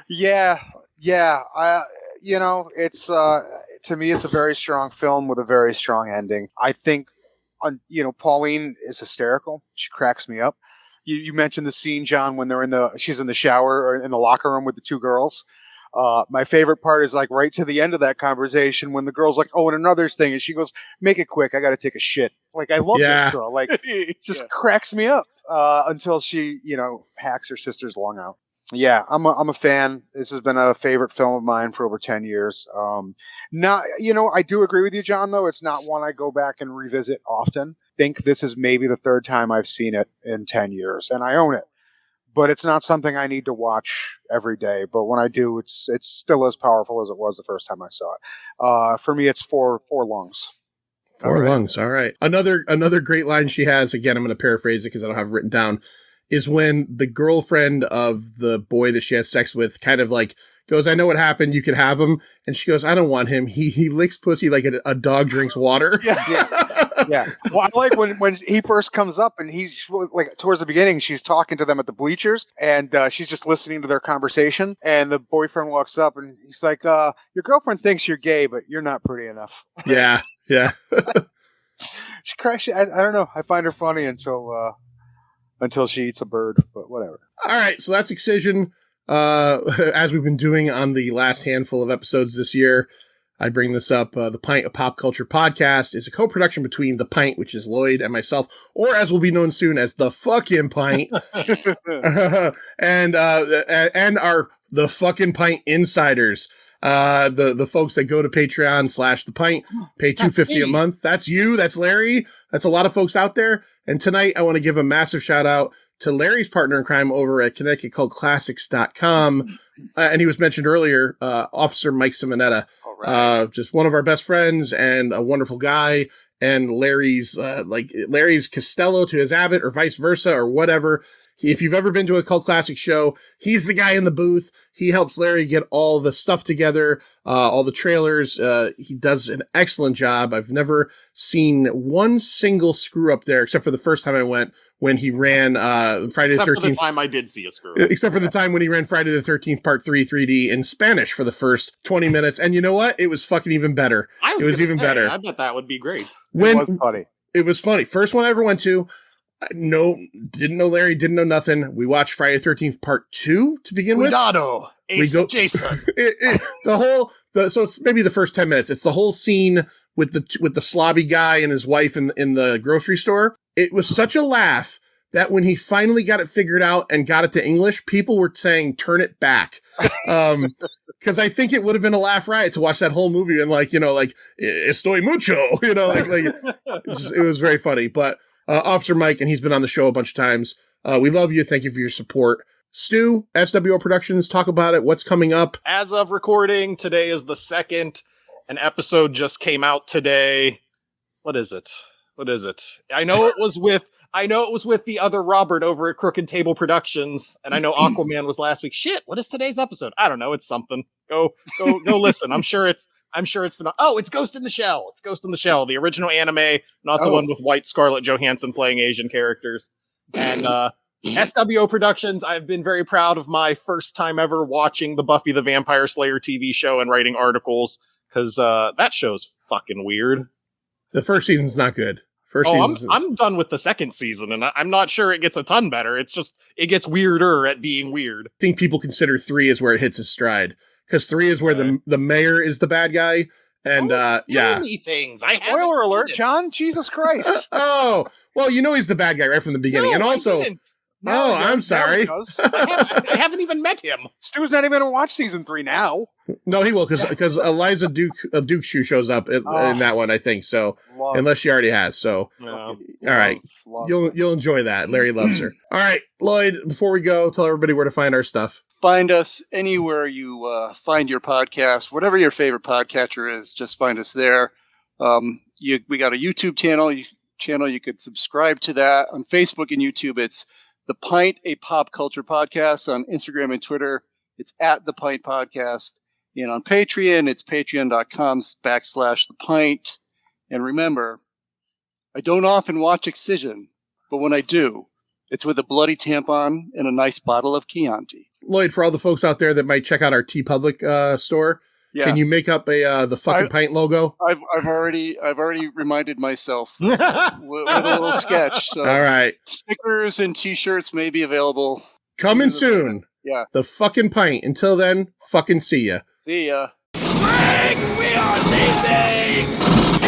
Yeah. It's to me, it's a very strong film with a very strong ending. I think, Pauline is hysterical. She cracks me up. You mentioned the scene, John, when she's in the shower or in the locker room with the two girls. My favorite part is like right to the end of that conversation when the girl's like, oh, and another thing. And she goes, make it quick. I got to take a shit. Like, I love this girl. Like, just cracks me up until she, hacks her sister's lung out. Yeah, I'm a fan. This has been a favorite film of mine for over 10 years. I do agree with you, John, though. It's not one I go back and revisit often. I think this is maybe the third time I've seen it in 10 years, and I own it. But it's not something I need to watch every day. But when I do, it's still as powerful as it was the first time I saw it. For me, it's four lungs. Four lungs. All right. Another great line she has, again, I'm going to paraphrase it because I don't have it written down, is when the girlfriend of the boy that she has sex with kind of like goes, I know what happened. You could have him. And she goes, I don't want him. He licks pussy like a dog drinks water. Yeah. Well, I like when he first comes up and he's like towards the beginning, she's talking to them at the bleachers and she's just listening to their conversation. And the boyfriend walks up and he's like, your girlfriend thinks you're gay, but you're not pretty enough. Yeah. She cracks. I don't know. I find her funny until she eats a bird, but whatever. All right. So that's Excision. As we've been doing on the last handful of episodes this year, I bring this up. The Pint of Pop Culture podcast is a co-production between The Pint, which is Lloyd, and myself, or as will be known soon as The Fucking Pint, and our The Fucking Pint Insiders. The folks that go to Patreon / The Pint, pay $2.50 a month. That's you. That's Larry. That's a lot of folks out there. And tonight I want to give a massive shout out to Larry's partner in crime over at ConnecticutCultClassics.com. And he was mentioned earlier, Officer Mike Simonetta. Just one of our best friends and a wonderful guy. And Larry's Costello to his Abbott or vice versa or whatever. If you've ever been to a Cult Classic show, he's the guy in the booth. He helps Larry get all the stuff together, all the trailers. He does an excellent job. I've never seen one single screw up there, except for the first time I went when he ran Friday the 13th. Except for the time I did see a screw up. Except for the time when he ran Friday the 13th Part 3 3D in Spanish for the first 20 minutes. And you know what? It was fucking even better. It was even better. I bet that would be great. It was funny. It was funny. First one I ever went to. No, didn't know Larry, didn't know nothing. We watched Friday the 13th Part 2 to begin with. Cuidado, Ace Jason. So it's maybe the first 10 minutes. It's the whole scene with the slobby guy and his wife in the grocery store. It was such a laugh that when he finally got it figured out and got it to English, people were saying, turn it back. Cause I think it would have been a laugh riot to watch that whole movie and estoy mucho, it was very funny, but Officer Mike, and he's been on the show a bunch of times. We love you. Thank you for your support. Stu, SWO Productions, talk about it. What's coming up? As of recording, today is the 2nd. An episode just came out today. What is it? I know it was with the other Robert over at Crooked Table Productions, and I know Aquaman was last week. Shit, what is today's episode? I don't know. It's something. Go listen. I'm sure it's phenomenal. Oh, it's Ghost in the Shell. It's Ghost in the Shell, the original anime, not the one with white Scarlett Johansson playing Asian characters. And SWO Productions, I've been very proud of my first time ever watching the Buffy the Vampire Slayer TV show and writing articles, because that show's fucking weird. The first season's not good. I'm done with the second season, and I'm not sure it gets a ton better. It's just, it gets weirder at being weird. I think people consider 3 is where it hits its stride. Because 3 is where the mayor is the bad guy. And, things. Spoiler alert, John. Jesus Christ. Oh, well, he's the bad guy right from the beginning. No, and also, I'm sorry. I haven't even met him. Stu's not even going to watch season 3 now. No, he will, because Eliza Duke Shoe shows up in that one, I think. So, unless she already has. So, all right. You'll enjoy that. Larry loves her. All right, Lloyd, before we go, tell everybody where to find our stuff. Find us anywhere you find your podcast, whatever your favorite podcatcher is. Just find us there. We got a YouTube channel. You could subscribe to that on Facebook and YouTube. It's The Pint, a pop culture podcast. On Instagram and Twitter, it's at The Pint Podcast. And on Patreon, it's patreon.com/The Pint. And remember, I don't often watch Excision, but when I do, it's with a bloody tampon and a nice bottle of Chianti. Lloyd, for all the folks out there that might check out our TeePublic store, can you make up the fucking pint logo? I've already reminded myself with a little sketch. So all right, stickers and T-shirts may be available coming soon. Yeah, the fucking pint. Until then, fucking see ya. See ya. Bring me on, baby!